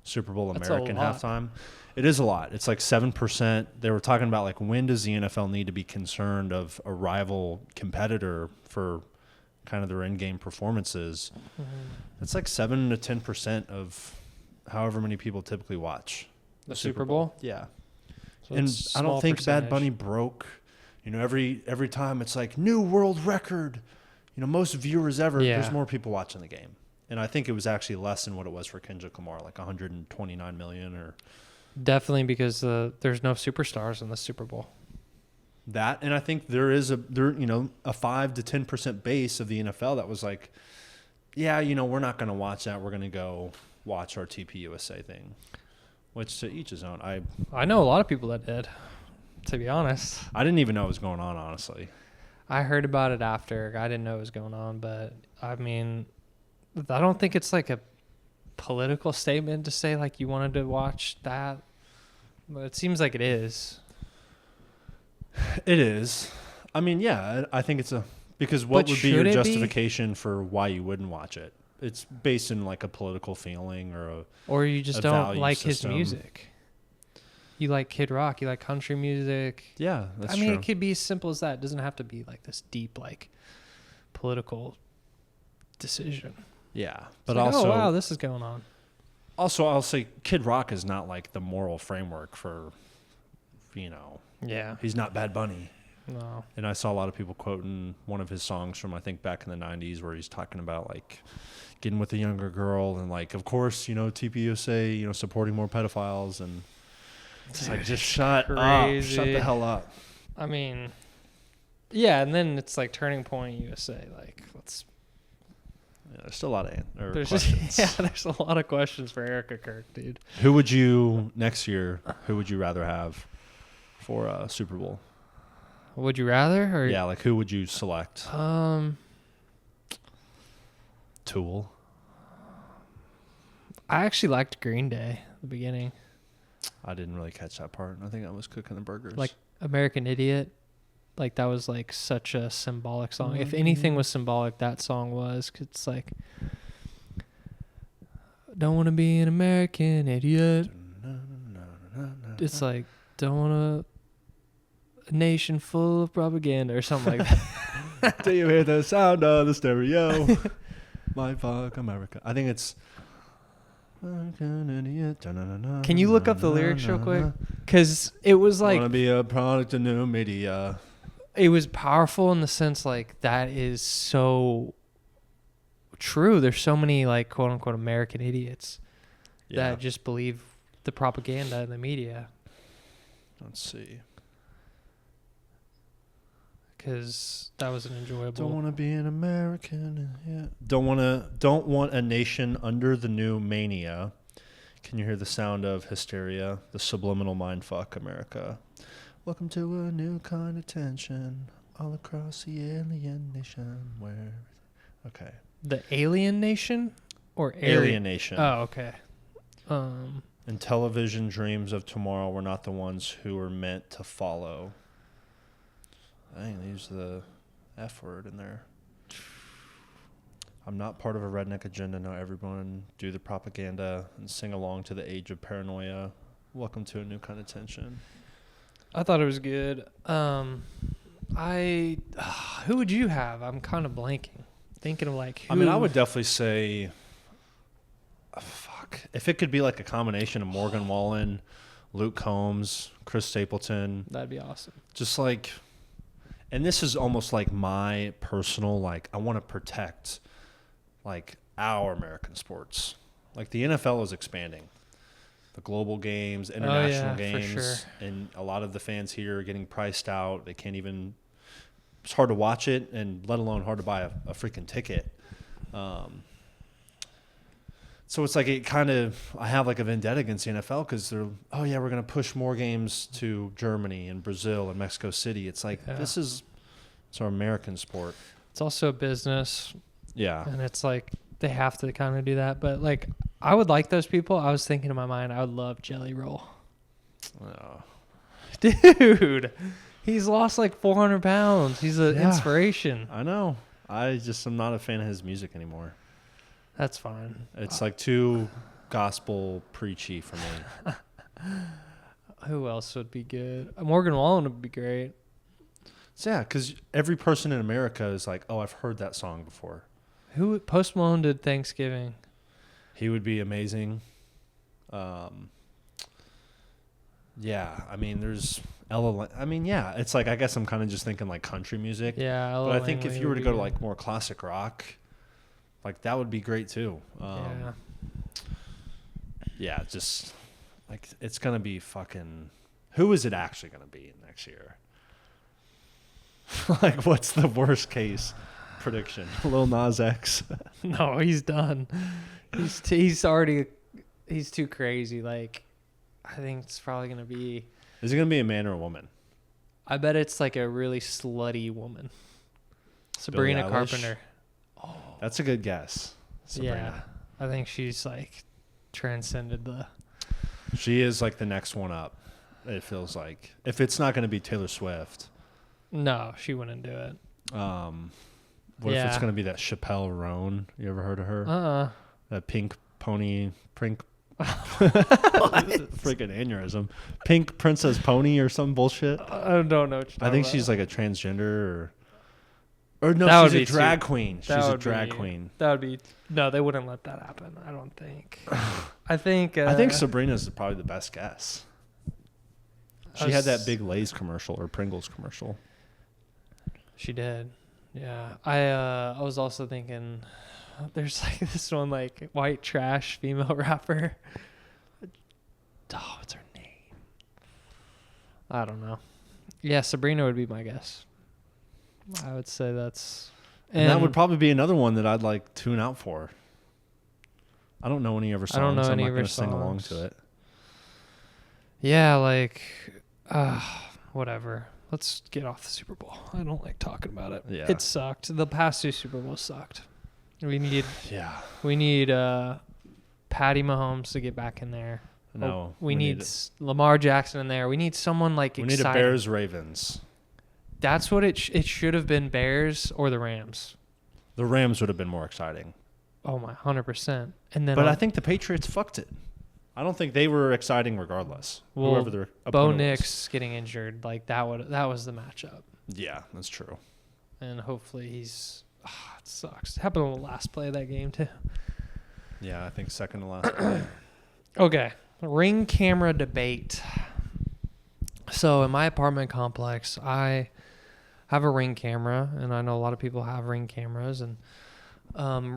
Super Bowl That's a American lot. halftime. It is a lot. It's like 7%. They were talking about like when does the NFL need to be concerned of a rival competitor for kind of their in-game performances. It's like 7 to 10% of however many people typically watch The Super Bowl? Yeah. So And it's I don't small think percentage. Bad Bunny broke. Every time it's like new world record. Most viewers ever. Yeah. There's more people watching the game, and I think it was actually less than what it was for Kendrick Lamar, like 129 million or Definitely because there's no superstars in the Super Bowl. that. And I think there is a 5 to 10% base of the NFL that was like, yeah, we're not going to watch that. We're going to go watch our TP USA thing, which to each his own. I know a lot of people that did, to be honest. I didn't even know what was going on, honestly. I heard about it after. I didn't know what was going on, but I mean, I don't think it's like a political statement to say like you wanted to watch that, but it seems like it is. It is. I mean, yeah, I think it's because what But would be your should it be? justification for why you wouldn't watch it? It's based in like a political feeling Or you just A don't value like system. his music. You like Kid Rock, you like country music. yeah, that's I mean, true. it could be as simple as that. It doesn't have to be like this deep, like political decision. Yeah, It's but like, also, oh wow, this is going on. also I'll say Kid Rock is not like the moral framework for, Yeah, he's not Bad Bunny. no. And I saw a lot of people quoting one of his songs from I think back in the 90s where he's talking about like getting with a younger girl and like of course TPUSA supporting more pedophiles and it's like just shut up, shut Crazy. the hell up. I mean, yeah, and then it's like Turning Point USA. Like, let's. Yeah, there's still a lot of There's questions. just, yeah, there's a lot of questions for Erica Kirk, dude. Who would you next year? Who would you rather have for Super Bowl? Would you rather? Or Yeah, like who would you select? Tool. I actually liked Green Day at the beginning, I didn't really catch that part. I think I was cooking the burgers. like American Idiot. Like that was like such a symbolic song. If anything was symbolic, that song was. 'Cause it's like, don't want to be an American idiot. it's like, don't want a nation full of propaganda or something like that. Do you hear the sound of the stereo? My fuck America. I think it's. Can you look up the lyrics real quick? Because it was like, want to be a product of new media. it was powerful in the sense like that is so true. There's so many like quote unquote American idiots that just believe the propaganda in the media. Let's see. Because that was an enjoyable. Don't want to be an American. Yeah. Don't want a nation under the new mania. Can you hear the sound of hysteria? The subliminal mindfuck America. Welcome to a new kind of tension all across the alien nation. Where? Okay. The Alien Nation or Alien Nation. Oh, okay. And television dreams of tomorrow were not the ones who were meant to follow. I think they use the F word in there. I'm not part of a redneck agenda. Now everyone do the propaganda and sing along to the age of paranoia. Welcome to a new kind of tension. I thought it was good. Who would you have? I'm kind of blanking. Thinking of like who? I mean, I would definitely say, fuck. If it could be like a combination of Morgan Wallen, Luke Combs, Chris Stapleton. That'd be awesome. Just like, and this is almost like my personal, like, I want to protect like our American sports. Like the NFL is expanding. The global games, international games, for sure. And a lot of the fans here are getting priced out. They can't even, it's hard to watch it, and let alone hard to buy a freaking ticket. So it's like I have like a vendetta against the NFL because they're, oh yeah, we're going to push more games to Germany and Brazil and Mexico City. It's like, it's our American sport. It's also a business. Yeah. And it's like they have to kind of do that. But like, I would like those people. I was thinking in my mind, I would love Jelly Roll. Oh. Dude, he's lost like 400 pounds. He's an inspiration. I know. I just am not a fan of his music anymore. That's fine. It's like too gospel preachy for me. Who else would be good? Morgan Wallen would be great. So yeah, because every person in America is like, oh, I've heard that song before. Who Post Malone did Thanksgiving? He would be amazing. Yeah, I mean, there's Ella. I mean, yeah, it's like I guess I'm kind of just thinking like country music. Yeah, Ella but I think Langley if you were to would go be to good. like more classic rock, like that would be great too. Yeah. Yeah, just like it's gonna be fucking. Who is it actually gonna be next year? Like, what's the worst case prediction? Lil Nas X. No, he's done. He's already too crazy. Like, I think it's probably gonna be. Is it gonna be a man or a woman? I bet it's like a really slutty woman. Sabrina Eilish? Carpenter. That's a good guess. Sabrina. Yeah, I think she's like transcended the. She is like the next one up. It feels like if it's not gonna be Taylor Swift. No, she wouldn't do it. What if it's gonna be that Chappelle Roan? You ever heard of her? That pink freaking aneurysm. Pink Princess Pony or some bullshit. I don't know what you're talking I think about. she's like a transgender or no, That would she's a be drag too- queen. that She's a would drag be- queen. That would be no. They wouldn't let that happen. I don't think. I think. I think Sabrina's probably the best guess. She had that big Lay's commercial or Pringles commercial. She did. Yeah. I was also thinking there's like this one like white trash female rapper. Oh, what's her name? I don't know. Yeah, Sabrina would be my guess. I would say that's And that would probably be another one that I'd like tune out for. I don't know any of her songs. I don't know I'm any not of her gonna sing along songs. to it. Yeah, like whatever. Let's get off the Super Bowl. I don't like talking about it. Yeah. It sucked. The past two Super Bowls sucked. We need Patty Mahomes to get back in there. No. We need Lamar Jackson in there. We need someone like We exciting. need a Bears Ravens. That's what it should have been, Bears or the Rams. The Rams would have been more exciting. Oh my, 100%. And then But I think the Patriots fucked it. I don't think they were exciting regardless. Well, whoever their Bo opponent Nix was. getting injured, like that was the matchup. Yeah, that's true. And hopefully he's it sucks. It happened on the last play of that game too. Yeah, I think second to last play. Okay. Ring camera debate. So in my apartment complex, I have a Ring camera, and I know a lot of people have Ring cameras. And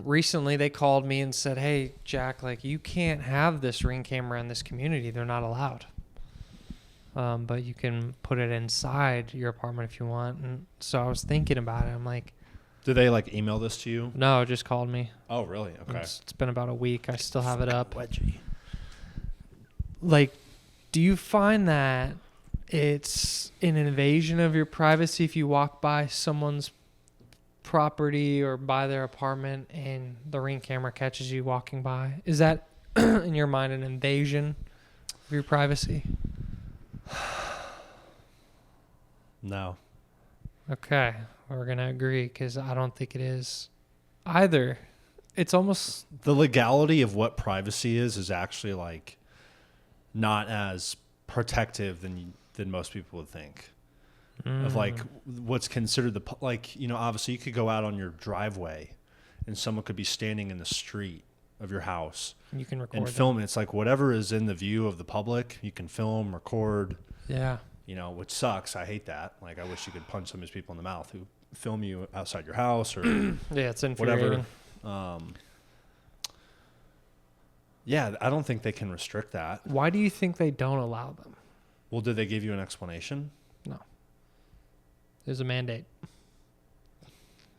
recently they called me and said, "Hey, Jack, like you can't have this Ring camera in this community. They're not allowed. But you can put it inside your apartment if you want." And so I was thinking about it. I'm like, Did they like email this to you? no, just called me. Oh, really? Okay. It's been about a week. I still have it up. Wedgie. Like, do you find that it's an invasion of your privacy if you walk by someone's property or by their apartment and the Ring camera catches you walking by? Is that, in your mind, an invasion of your privacy? No. Okay, we're going to agree because I don't think it is either. It's almost... The legality of what privacy is actually like not as protective than most people would think. Of like what's considered obviously you could go out on your driveway and someone could be standing in the street of your house you can record and them. film it. It's like whatever is in the view of the public, you can film, record, Yeah. which sucks. I hate that. Like I wish you could punch some of these people in the mouth who film you outside your house or Yeah, it's infuriating. whatever. Yeah, I don't think they can restrict that. Why do you think they don't allow them? Well, did they give you an explanation? No. There's a mandate.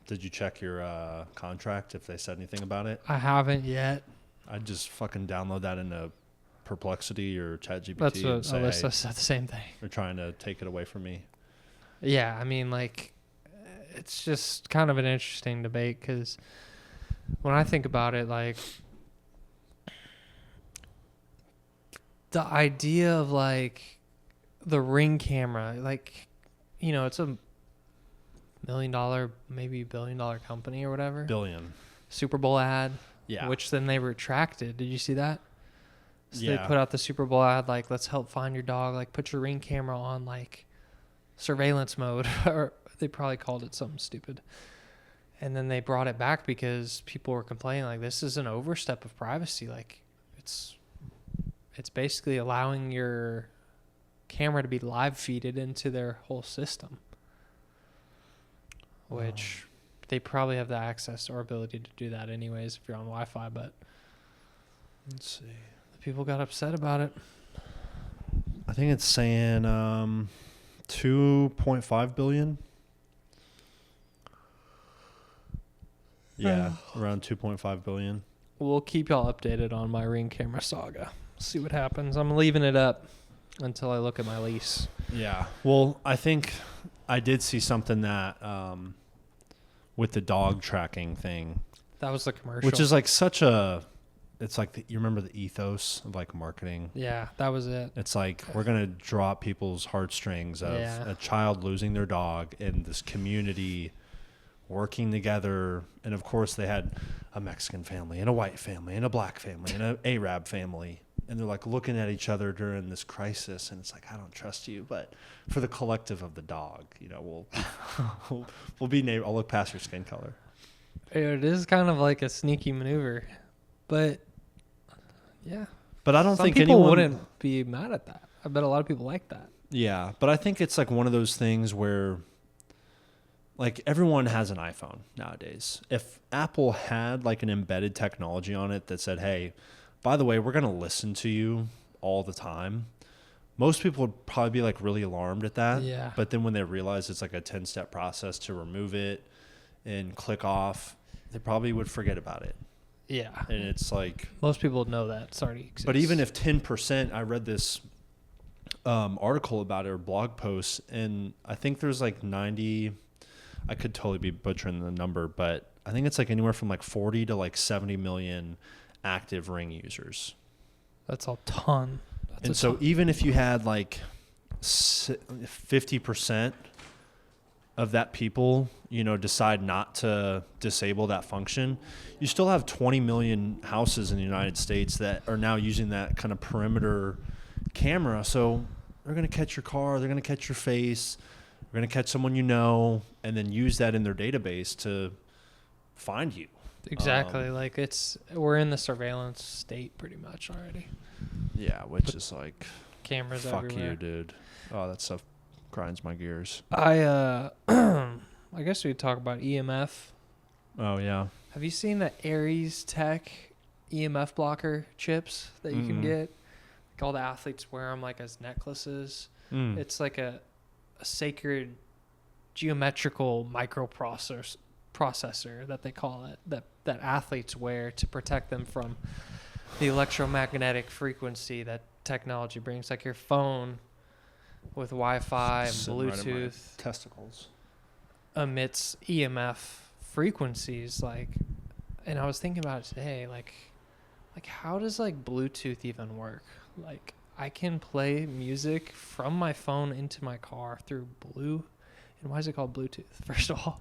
Did you check your contract if they said anything about it? I haven't yet. I'd just fucking download that into Perplexity or ChatGPT That's and what say, Alyssa hey, said, the same thing. they're trying to take it away from me. Yeah, I mean, like, it's just kind of an interesting debate because when I think about it, like, the idea of, like, the Ring camera, like, it's a $1 million, maybe $1 billion company or whatever. Billion. Super Bowl ad. Yeah. Which then they retracted. Did you see that? So Yeah. they put out the Super Bowl ad, like, let's help find your dog. Like, put your Ring camera on, like, surveillance mode. Or they probably called it something stupid. And then they brought it back because people were complaining, like, this is an overstep of privacy. Like, it's basically allowing your camera to be live feeded into their whole system. Which they probably have the access or ability to do that anyways if you're on Wi-Fi, but Let's see. people got upset about it. I think it's saying 2.5 billion. Yeah, around 2.5 billion. We'll keep y'all updated on my Ring camera saga. See what happens. I'm leaving it up until I look at my lease. Yeah. Well, I think I did see something that with the dog tracking thing, That was the commercial. which is like such a, it's like you remember the ethos of like marketing. Yeah, that was it. It's like we're gonna drop people's heartstrings of Yeah. a child losing their dog and this community working together. And of course, they had a Mexican family and a white family and a black family and an Arab family. And they're like looking at each other during this crisis, and it's like, I don't trust you, but for the collective of the dog, we'll be neighbor. I'll look past your skin color. It is kind of like a sneaky maneuver, but yeah. But I don't Some think people anyone wouldn't be mad at that. I bet a lot of people like that. Yeah, but I think it's like one of those things where, like, everyone has an iPhone nowadays. If Apple had like an embedded technology on it that said, hey, by the way, we're going to listen to you all the time, most people would probably be like really alarmed at that. Yeah. But then when they realize it's like a 10-step process to remove it and click off, they probably would forget about it. Yeah. And it's like, Most people know that it's already exists. but even if 10%, I read this article about it or blog post, and I think there's like 90, I could totally be butchering the number, but I think it's like anywhere from like 40 to like 70 million active Ring users. That's a ton. That's And a so ton. even if you had like 50% of that people, decide not to disable that function, you still have 20 million houses in the United States that are now using that kind of perimeter camera. So they're going to catch your car, they're going to catch your face, they're going to catch someone and then use that in their database to find you. Exactly. We're in the surveillance state pretty much already. Yeah, which is like cameras fuck everywhere. you, dude. Oh, that stuff grinds my gears. I guess we could talk about EMF. Oh yeah. Have you seen the Aries Tech EMF blocker chips that you can get? Like all the athletes wear them like as necklaces. It's like a sacred geometrical microprocessor that they call it, that athletes wear to protect them from the electromagnetic frequency that technology brings, like your phone with Wi-Fi and Bluetooth testicles emits EMF frequencies, and I was thinking about it today, like how does Bluetooth even work? Like I can play music from my phone into my car through and why is it called Bluetooth, first of all?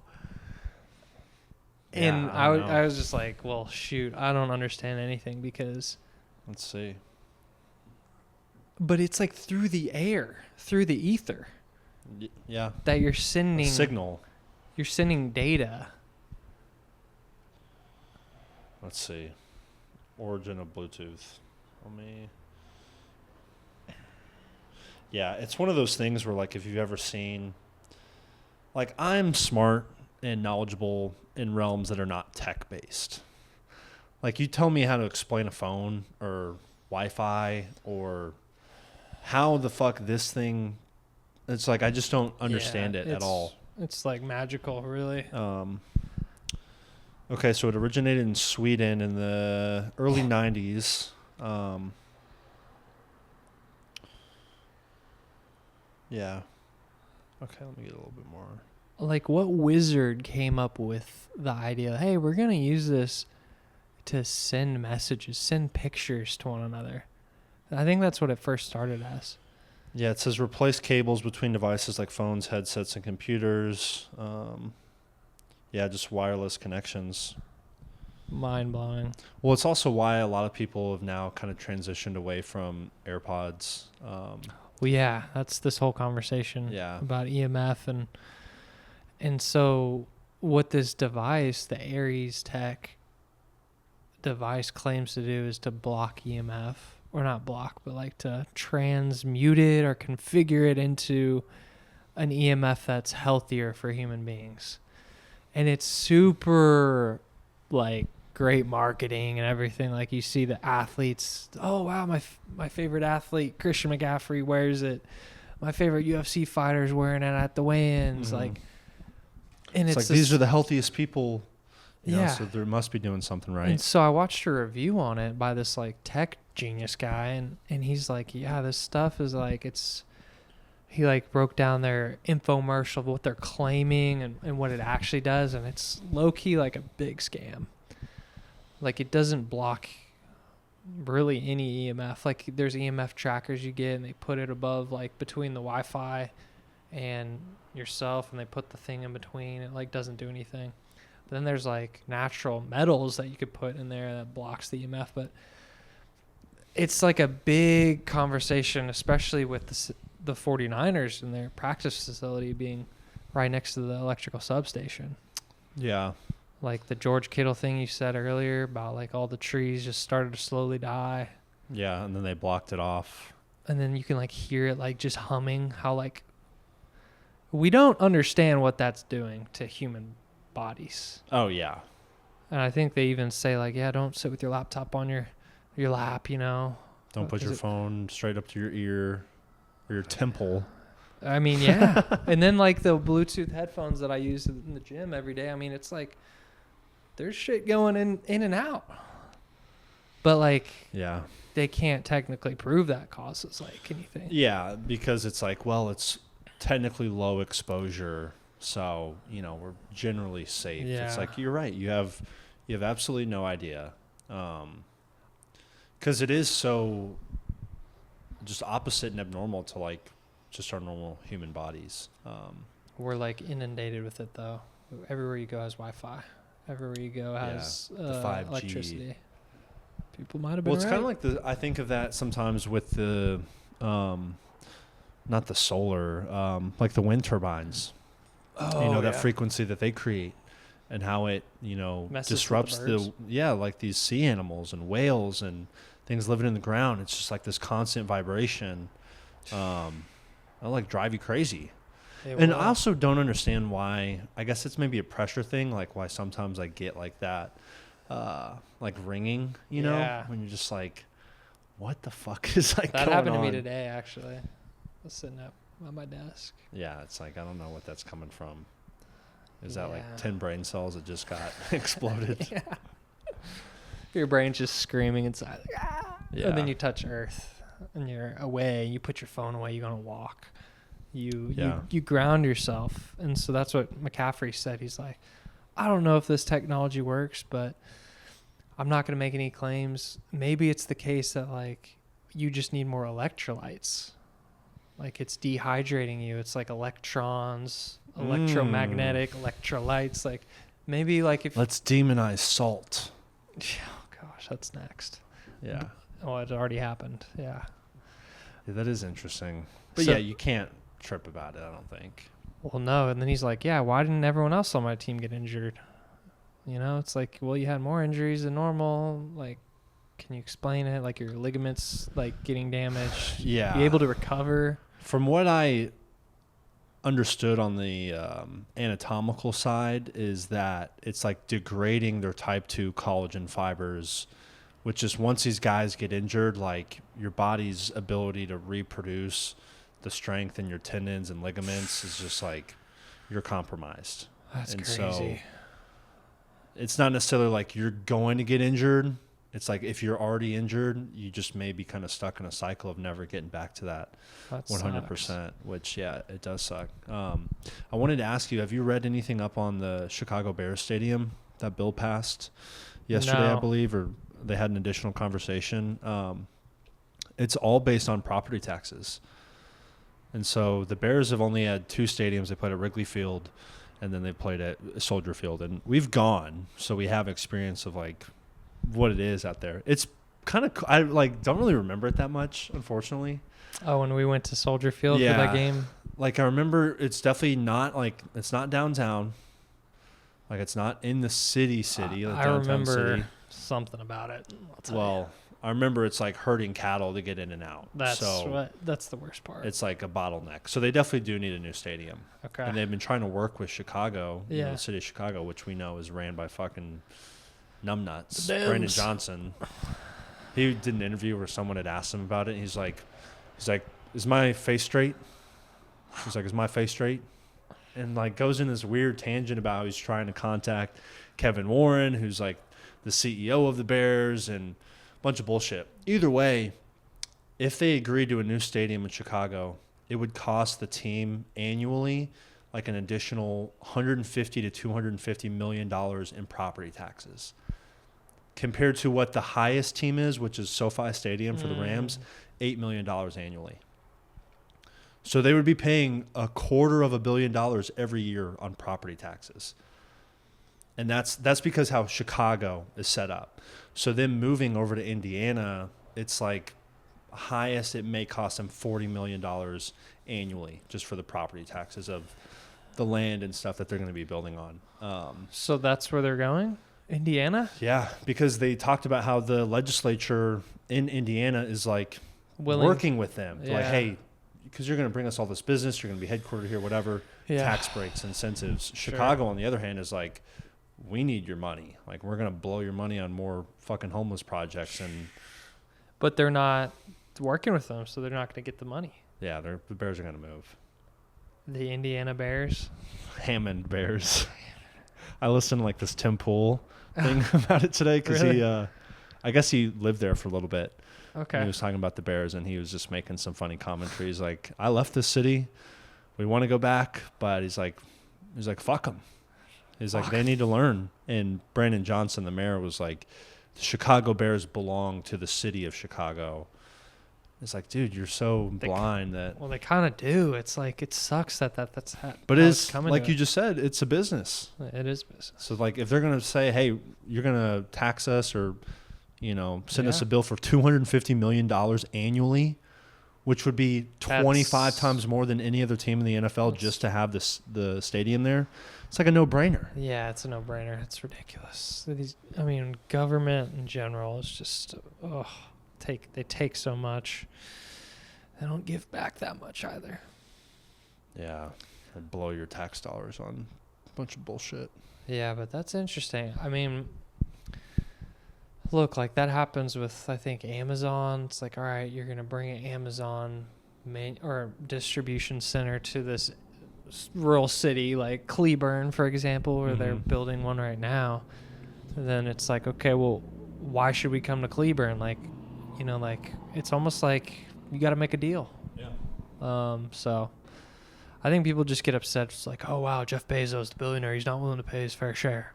And yeah, I was just like, well, shoot, I don't understand anything because let's see. But it's like through the air, through the ether. Yeah. That you're sending a signal. You're sending data. Let's see. Origin of Bluetooth. Yeah, it's one of those things where if you've ever seen, I'm smart and knowledgeable in realms that are not tech based. You tell me how to explain a phone or Wi-Fi or how the fuck this thing, it's I just don't understand it at all. It's magical, really. Okay, so it originated in Sweden in the early 90s. Yeah. Okay, let me get a little bit more. What wizard came up with the idea, hey, we're going to use this to send messages, send pictures to one another? I think that's what it first started as. Yeah, it says replace cables between devices like phones, headsets, and computers. Just wireless connections. Mind-blowing. Well, it's also why a lot of people have now kind of transitioned away from AirPods. Well, yeah, that's this whole conversation about EMF. And so what this device, the Aries Tech device, claims to do is to block EMF. Or not block, but to transmute it or configure it into an EMF that's healthier for human beings. And it's super great marketing and everything. You see the athletes, oh wow, my favorite athlete Christian McCaffrey wears it. My favorite UFC fighter's wearing it at the weigh-ins. And it's these are the healthiest people. So they must be doing something right. And so I watched a review on it by this tech genius guy, and he's like, yeah, this stuff is he broke down their infomercial of what they're claiming and what it actually does, and it's low-key a big scam. It doesn't block really any EMF. There's EMF trackers you get, and they put it above between the Wi-Fi and yourself, and they put the thing in between. It doesn't do anything. But then there's natural metals that you could put in there that blocks the EMF, but it's a big conversation, especially with the 49ers and their practice facility being right next to the electrical substation. Yeah. The George Kittle thing you said earlier about all the trees just started to slowly die. Yeah, and then they blocked it off. And then you can hear it just humming, how we don't understand what that's doing to human bodies. Oh yeah. And I think they even say don't sit with your laptop on your lap, Don't put your phone straight up to your ear or your temple. I mean, yeah. And then the Bluetooth headphones that I use in the gym every day, I mean, it's there's shit going in and out. But yeah, they can't technically prove that causes anything. Yeah, because it's it's technically low exposure, so we're generally safe. Yeah. It's you're right. You have absolutely no idea, because it is so just opposite and abnormal to just our normal human bodies. We're like inundated with it though. Everywhere you go has Wi-Fi. Everywhere you go has the 5G. electricity. People might have been Well, it's right. kind of like I think of that sometimes with the, not the solar, like the wind turbines. Oh, That frequency that they create and how it, Messes with disrupts the birds. like these sea animals and whales and things living in the ground. It's just like this constant vibration. It'll like drive you crazy. And I also don't understand why. I guess it's maybe a pressure thing, like why sometimes I get like that, like ringing, Yeah. when you're just like, what the fuck is like that going happened to me on? today, actually. I was sitting up at my desk. Yeah, it's like, I don't know what that's coming from. Is that Yeah. like 10 brain cells that just got exploded? Yeah. Your brain's just screaming inside. Like, ah! Yeah. And then you touch Earth and you're away. You put your phone away. You're going to walk. You ground yourself. And so that's what McCaffrey said. He's like, I don't know if this technology works, but I'm not going to make any claims. Maybe it's the case that like you just need more electrolytes. Like it's dehydrating you. It's like electrons, electromagnetic electrolytes. Like maybe like if Let's demonize salt. oh gosh, that's next. Yeah. Oh, it already happened. Yeah. Yeah, that is interesting. But So- yeah, you can't trip about it, I don't think. Well, no. And then he's like, yeah, why didn't everyone else on my team get injured? It's like, well, you had more injuries than normal. Like, can you explain it? Like your ligaments, like getting damaged. Yeah. You able to recover? From what I understood on the anatomical side is that it's like degrading their type 2 collagen fibers, which is once these guys get injured, like your body's ability to reproduce the strength in your tendons and ligaments is just like you're compromised. That's And crazy. so it's not necessarily like you're going to get injured. It's like if you're already injured, you just may be kind of stuck in a cycle of never getting back to that 100%, which, yeah, it does suck. I wanted to ask you, have you read anything up on the Chicago Bears stadium that bill passed yesterday, No. I believe, or they had an additional conversation? It's all based on property taxes. And so the Bears have only had 2 stadiums. They played at Wrigley Field, and then they played at Soldier Field. And we've gone, so we have experience of, like, what it is out there. It's kind of, I like don't really remember it that much, unfortunately. Oh, when we went to Soldier Field for that game? Like, I remember it's definitely not, like, it's not downtown. Like, it's not in the city, like I downtown remember city. something about it. I'll tell you. Well, I remember it's like herding cattle to get in and out. That's so that's the worst part. it's like a bottleneck. So they definitely do need a new stadium. Okay. And they've been trying to work with Chicago, Yeah. the city of Chicago, which we know is ran by fucking numbnuts. The Brandon Dems. Johnson. He did an interview where someone had asked him about it. And he's like, is my face straight? He's like, is my face straight? And like goes in this weird tangent about how he's trying to contact Kevin Warren, who's like the CEO of the Bears, and a bunch of bullshit. Either way, if they agreed to a new stadium in Chicago, it would cost the team annually like an additional $150 to $250 million in property taxes. Compared to what the highest team is, which is SoFi Stadium for the Rams, $8 million annually. So they would be paying $250 million every year on property taxes. And that's because how Chicago is set up. So them moving over to Indiana, it's like highest it may cost them $40 million annually just for the property taxes of the land and stuff that they're going to be building on. So that's where they're going? Indiana? Yeah, because they talked about how the legislature in Indiana is like Willing. working with them. They're like, Yeah. hey, because you're going to bring us all this business, you're going to be headquartered here, whatever, Yeah. tax breaks, incentives. Sure. Chicago, on the other hand, is like, we need your money. Like, we're going to blow your money on more fucking homeless projects. And But they're not working with them, so they're not going to get the money. yeah, the Bears are going to move. The Indiana Bears. Hammond Bears. I listened to like this Tim Pool thing about it today because Really? I guess he lived there for a little bit. Okay. And he was talking about the Bears, and he was just making some funny commentaries. Like, I left this city. We want to go back, but he's like, fuck them. He's like, they need to learn. And Brandon Johnson, the mayor, was like, the Chicago Bears belong to the city of Chicago. It's like, dude, you're so blind that. Well, they kind of do. It's like it sucks that's But it's coming. like you just said, it's a business. It is business. So like, if they're gonna say, hey, you're gonna tax us or, send us a bill for $250 million annually, which would be 25 times more than any other team in the NFL just to have the stadium there. It's like a no-brainer. Yeah, it's a no-brainer. It's ridiculous. Government in general is just they take so much. They don't give back that much either. Yeah, and blow your tax dollars on a bunch of bullshit. Yeah, but that's interesting. Look, like that happens with, I think, Amazon. It's like, all right, you're going to bring an Amazon or distribution center to this rural city like Cleburne, for example, where they're building one right now. And then it's like, okay, well, why should we come to Cleburne? Like, it's almost like you got to make a deal. Yeah. So I think people just get upset. It's like, oh, wow, Jeff Bezos, the billionaire, he's not willing to pay his fair share.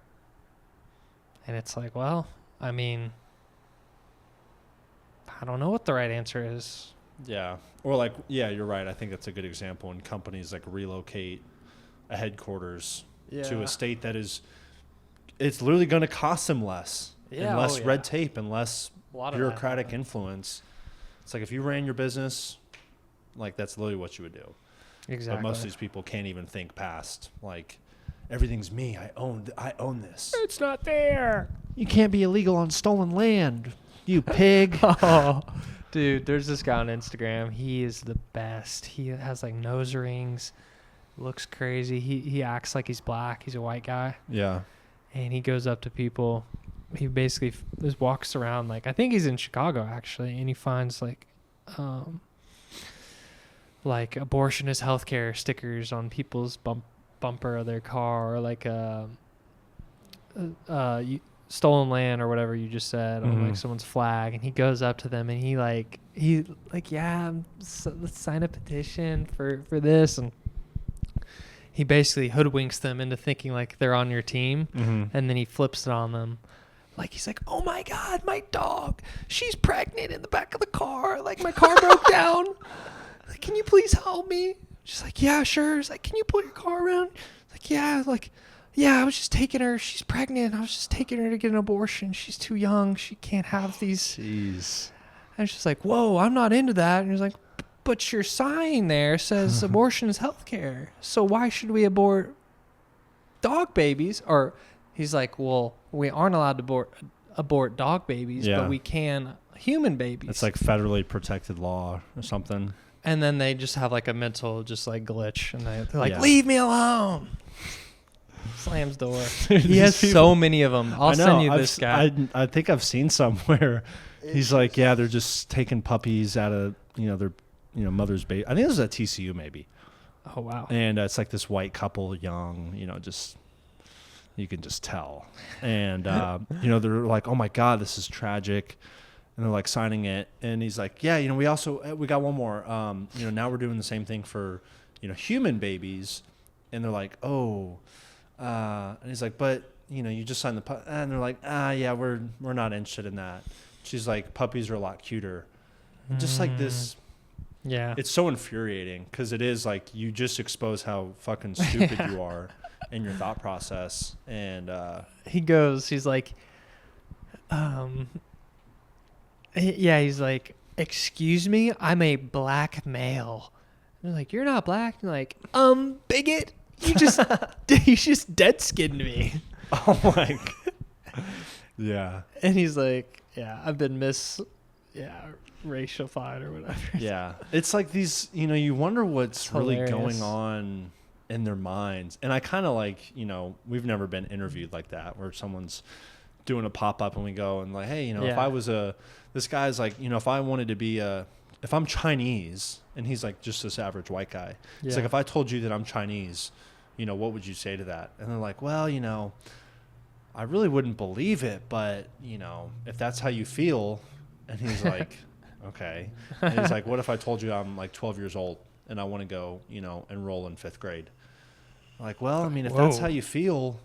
And it's like, well, I don't know what the right answer is. Yeah. Or like, yeah, you're right. I think that's a good example when companies like relocate a headquarters to a state that it's literally going to cost them less and less red tape and less bureaucratic influence. It's like if you ran your business, like that's literally what you would do. Exactly. But most of these people can't even think past like everything's me. I own this. It's not there. You can't be illegal on stolen land, you pig. Oh, dude, there's this guy on Instagram. He is the best. He has like nose rings, looks crazy. He acts like he's black. He's a white guy. Yeah. And he goes up to people. He basically just walks around like, I think he's in Chicago actually, and he finds like abortion is healthcare stickers on people's bumper of their car, or like stolen land or whatever you just said on like someone's flag, and he goes up to them and he let's sign a petition for this, and he basically hoodwinks them into thinking like they're on your team, and then he flips it on them. Like he's like, oh my God, my dog, she's pregnant in the back of the car. Like my car broke down. Like, can you please help me? She's like, yeah, sure. He's like, can you pull your car around? Like, yeah, I was just taking her. She's pregnant. I was just taking her to get an abortion. She's too young. She can't have these. Jeez. And she's like, whoa, I'm not into that. And he's like, but your sign there says abortion is healthcare. So why should we abort dog babies? Or he's like, well, we aren't allowed to abort dog babies, but we can human babies. It's like federally protected law or something. And then they just have like a mental just like glitch, and they're like, leave me alone. Slams door. He has so many of them. I'll send you this guy. I think I've seen somewhere. He's like, yeah, they're just taking puppies out of their mother's baby. I think this is at TCU maybe. Oh wow. And it's like this white couple, young, just you can just tell. And they're like, oh my God, this is tragic. And they're like signing it, and he's like, yeah, we got one more. Now we're doing the same thing for human babies. And they're like, oh. And he's like, but you just signed the and they're like, yeah, we're not interested in that. She's like, puppies are a lot cuter. Just like this. Yeah. It's so infuriating because it is like you just expose how fucking stupid you are in your thought process. And he's like, he's like, excuse me, I'm a black male. And they're like, you're not black. And like, bigot. You just dead skinned me. Oh my God. Yeah. And he's like, yeah, I've been racialified or whatever. Yeah. It's like these, you wonder what's really going on in their minds. And I kind of like, we've never been interviewed like that where someone's doing a pop-up and we go and like, hey, if I was this guy's like, if I wanted to be if I'm Chinese, and he's like just this average white guy. It's like, if I told you that I'm Chinese, what would you say to that? And they're like, well, I really wouldn't believe it, but, if that's how you feel. And he's like, okay. And he's like, what if I told you I'm like 12 years old and I want to go, enroll in 5th grade? I'm like, well, if that's how you feel,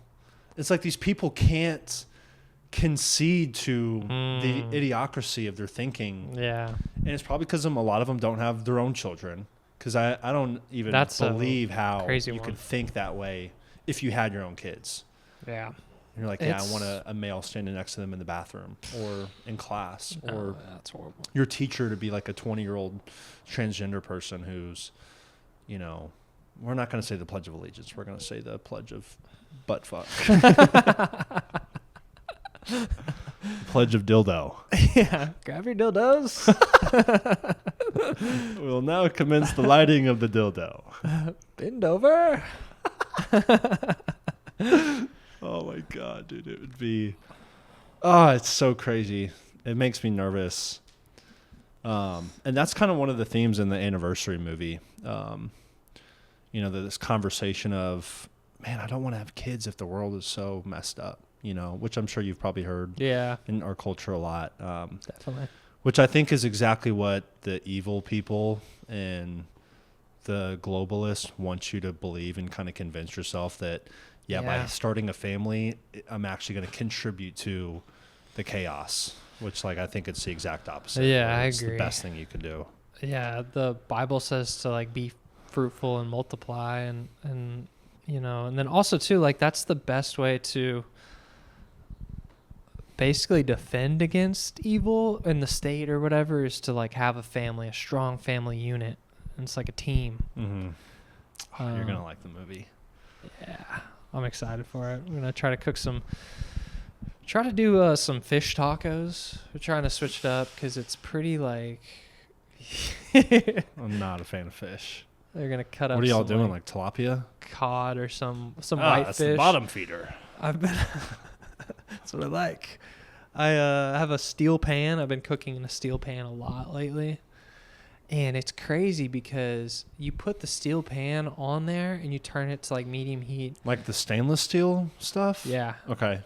it's like these people can't concede to the idiocracy of their thinking. Yeah. And it's probably because a lot of them don't have their own children. Because I don't even believe how you could think that way if you had your own kids. Yeah. And you're like, yeah, I want a male standing next to them in the bathroom or in class. Or that's horrible. Your teacher to be like a 20-year-old transgender person who's, you know, we're not going to say the Pledge of Allegiance. We're going to say the Pledge of Butt Fuck. Pledge of Dildo. Yeah. Grab your dildos. We'll now commence the lighting of the dildo. Bend over. Oh my God, dude. It would be, it's so crazy. It makes me nervous. And that's kind of one of the themes in the anniversary movie. You know, this conversation of, man, I don't want to have kids if the world is so messed up, you know, which I'm sure you've probably heard in our culture a lot. Definitely. Which I think is exactly what the evil people and the globalists want you to believe and kind of convince yourself that, by starting a family, I'm actually going to contribute to the chaos, which, like, I think it's the exact opposite. Yeah, I it's agree. The best thing you can do. Yeah, the Bible says to, like, be fruitful and multiply and you know, and then also, too, like, that's the best way to basically defend against evil in the state or whatever is to, like, have a family, a strong family unit. And it's like a team. Mm-hmm. You're going to like the movie. Yeah, I'm excited for it. I'm going to try to do some fish tacos. We're trying to switch it up because it's pretty, like... I'm not a fan of fish. They're going to cut up What are y'all doing, like tilapia? Cod or some white that's fish. The bottom feeder. I've been... That's what I like. I have a steel pan. I've been cooking in a steel pan a lot lately. And it's crazy because you put the steel pan on there and you turn it to, like, medium heat. Like the stainless steel stuff? Yeah. Okay.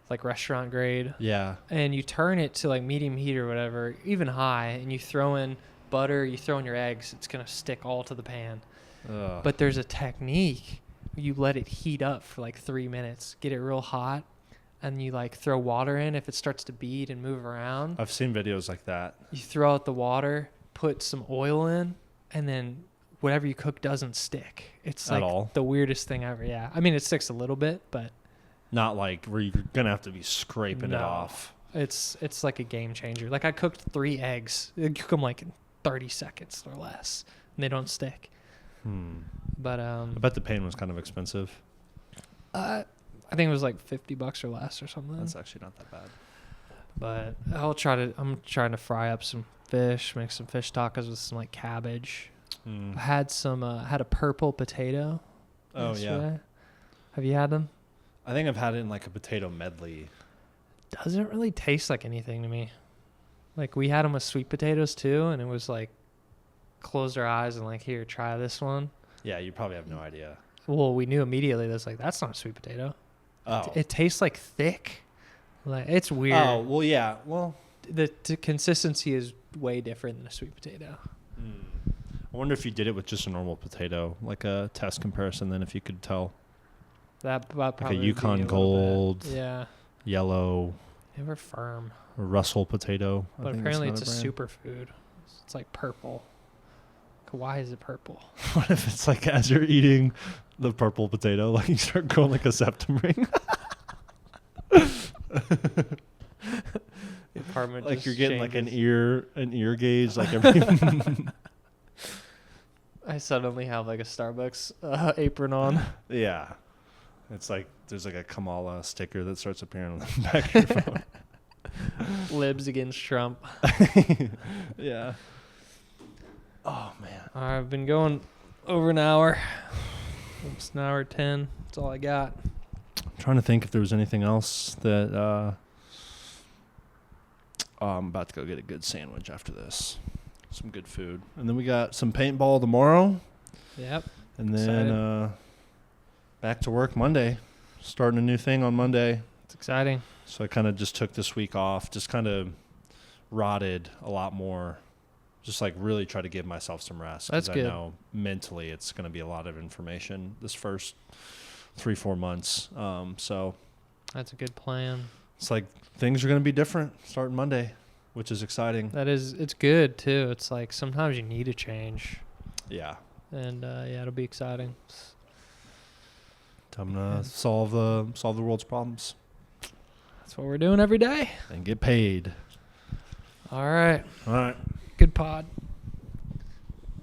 Like restaurant grade. Yeah. And you turn it to, like, medium heat or whatever, even high, and you throw in butter, you throw in your eggs, it's going to stick all to the pan. Ugh. But there's a technique. You let it heat up for, like, 3 minutes, get it real hot, and you, like, throw water in. If it starts to bead and move around, I've seen videos like that. you throw out the water, put some oil in, and then whatever you cook doesn't stick. It's At like all? the weirdest thing ever. Yeah. I mean, it sticks a little bit, but Not like where you're going to have to be scraping it No. off. it's like a game changer. Like, I cooked 3 eggs. You cook them, like, in 30 seconds or less, and they don't stick. But I bet the pan was kind of expensive. I think it was like $50 or less or something. That's actually not that bad. But I'm trying to fry up some fish, make some fish tacos with some, like, cabbage. I had had a purple potato. Oh, yesterday. yeah. Have you had them? I think I've had it in, like, a potato medley. Doesn't really taste like anything to me. Like, we had them with sweet potatoes too, and it was like, closed our eyes and, like, here, try this one. Yeah, you probably have no idea. Well, we knew immediately that's like, that's not a sweet potato. Oh. It tastes like thick. Like, it's weird. Oh, well, yeah. Well, The consistency is way different than a sweet potato. I wonder if you did it with just a normal potato, like a test comparison, then if you could tell. That probably Like a would be Yukon little Gold, bit. Yeah. yellow, They were firm. or Russell potato. I But think apparently that's it's a another superfood. It's like purple. Why is it purple? brand. What if it's like as you're eating the purple potato, like you start growing like a septum ring? The apartment Like just you're getting like an changes. ear gauge, like every. I suddenly have like a Starbucks apron on. Yeah. It's like there's like a Kamala sticker that starts appearing on the back of your phone. Libs against Trump. Yeah. Oh man. I've been going over an hour. It's an hour 10. That's all I got. I'm trying to think if there was anything else that I'm about to go get a good sandwich after this. Some good food. And then we got some paintball tomorrow. Yep. And then back to work Monday. Starting a new thing on Monday. It's exciting. So I kind of just took this week off. Just kind of rotted a lot more. Just like really try to give myself some rest. That's good. I know mentally it's going to be a lot of information this first 3-4 months. So That's a good plan. it's like things are going to be different starting Monday, which is exciting. It's good too. It's like sometimes you need a change. Yeah. And it'll be exciting. Time to solve the world's problems That's what we're doing every day. and get paid. All right. All right. Good pod.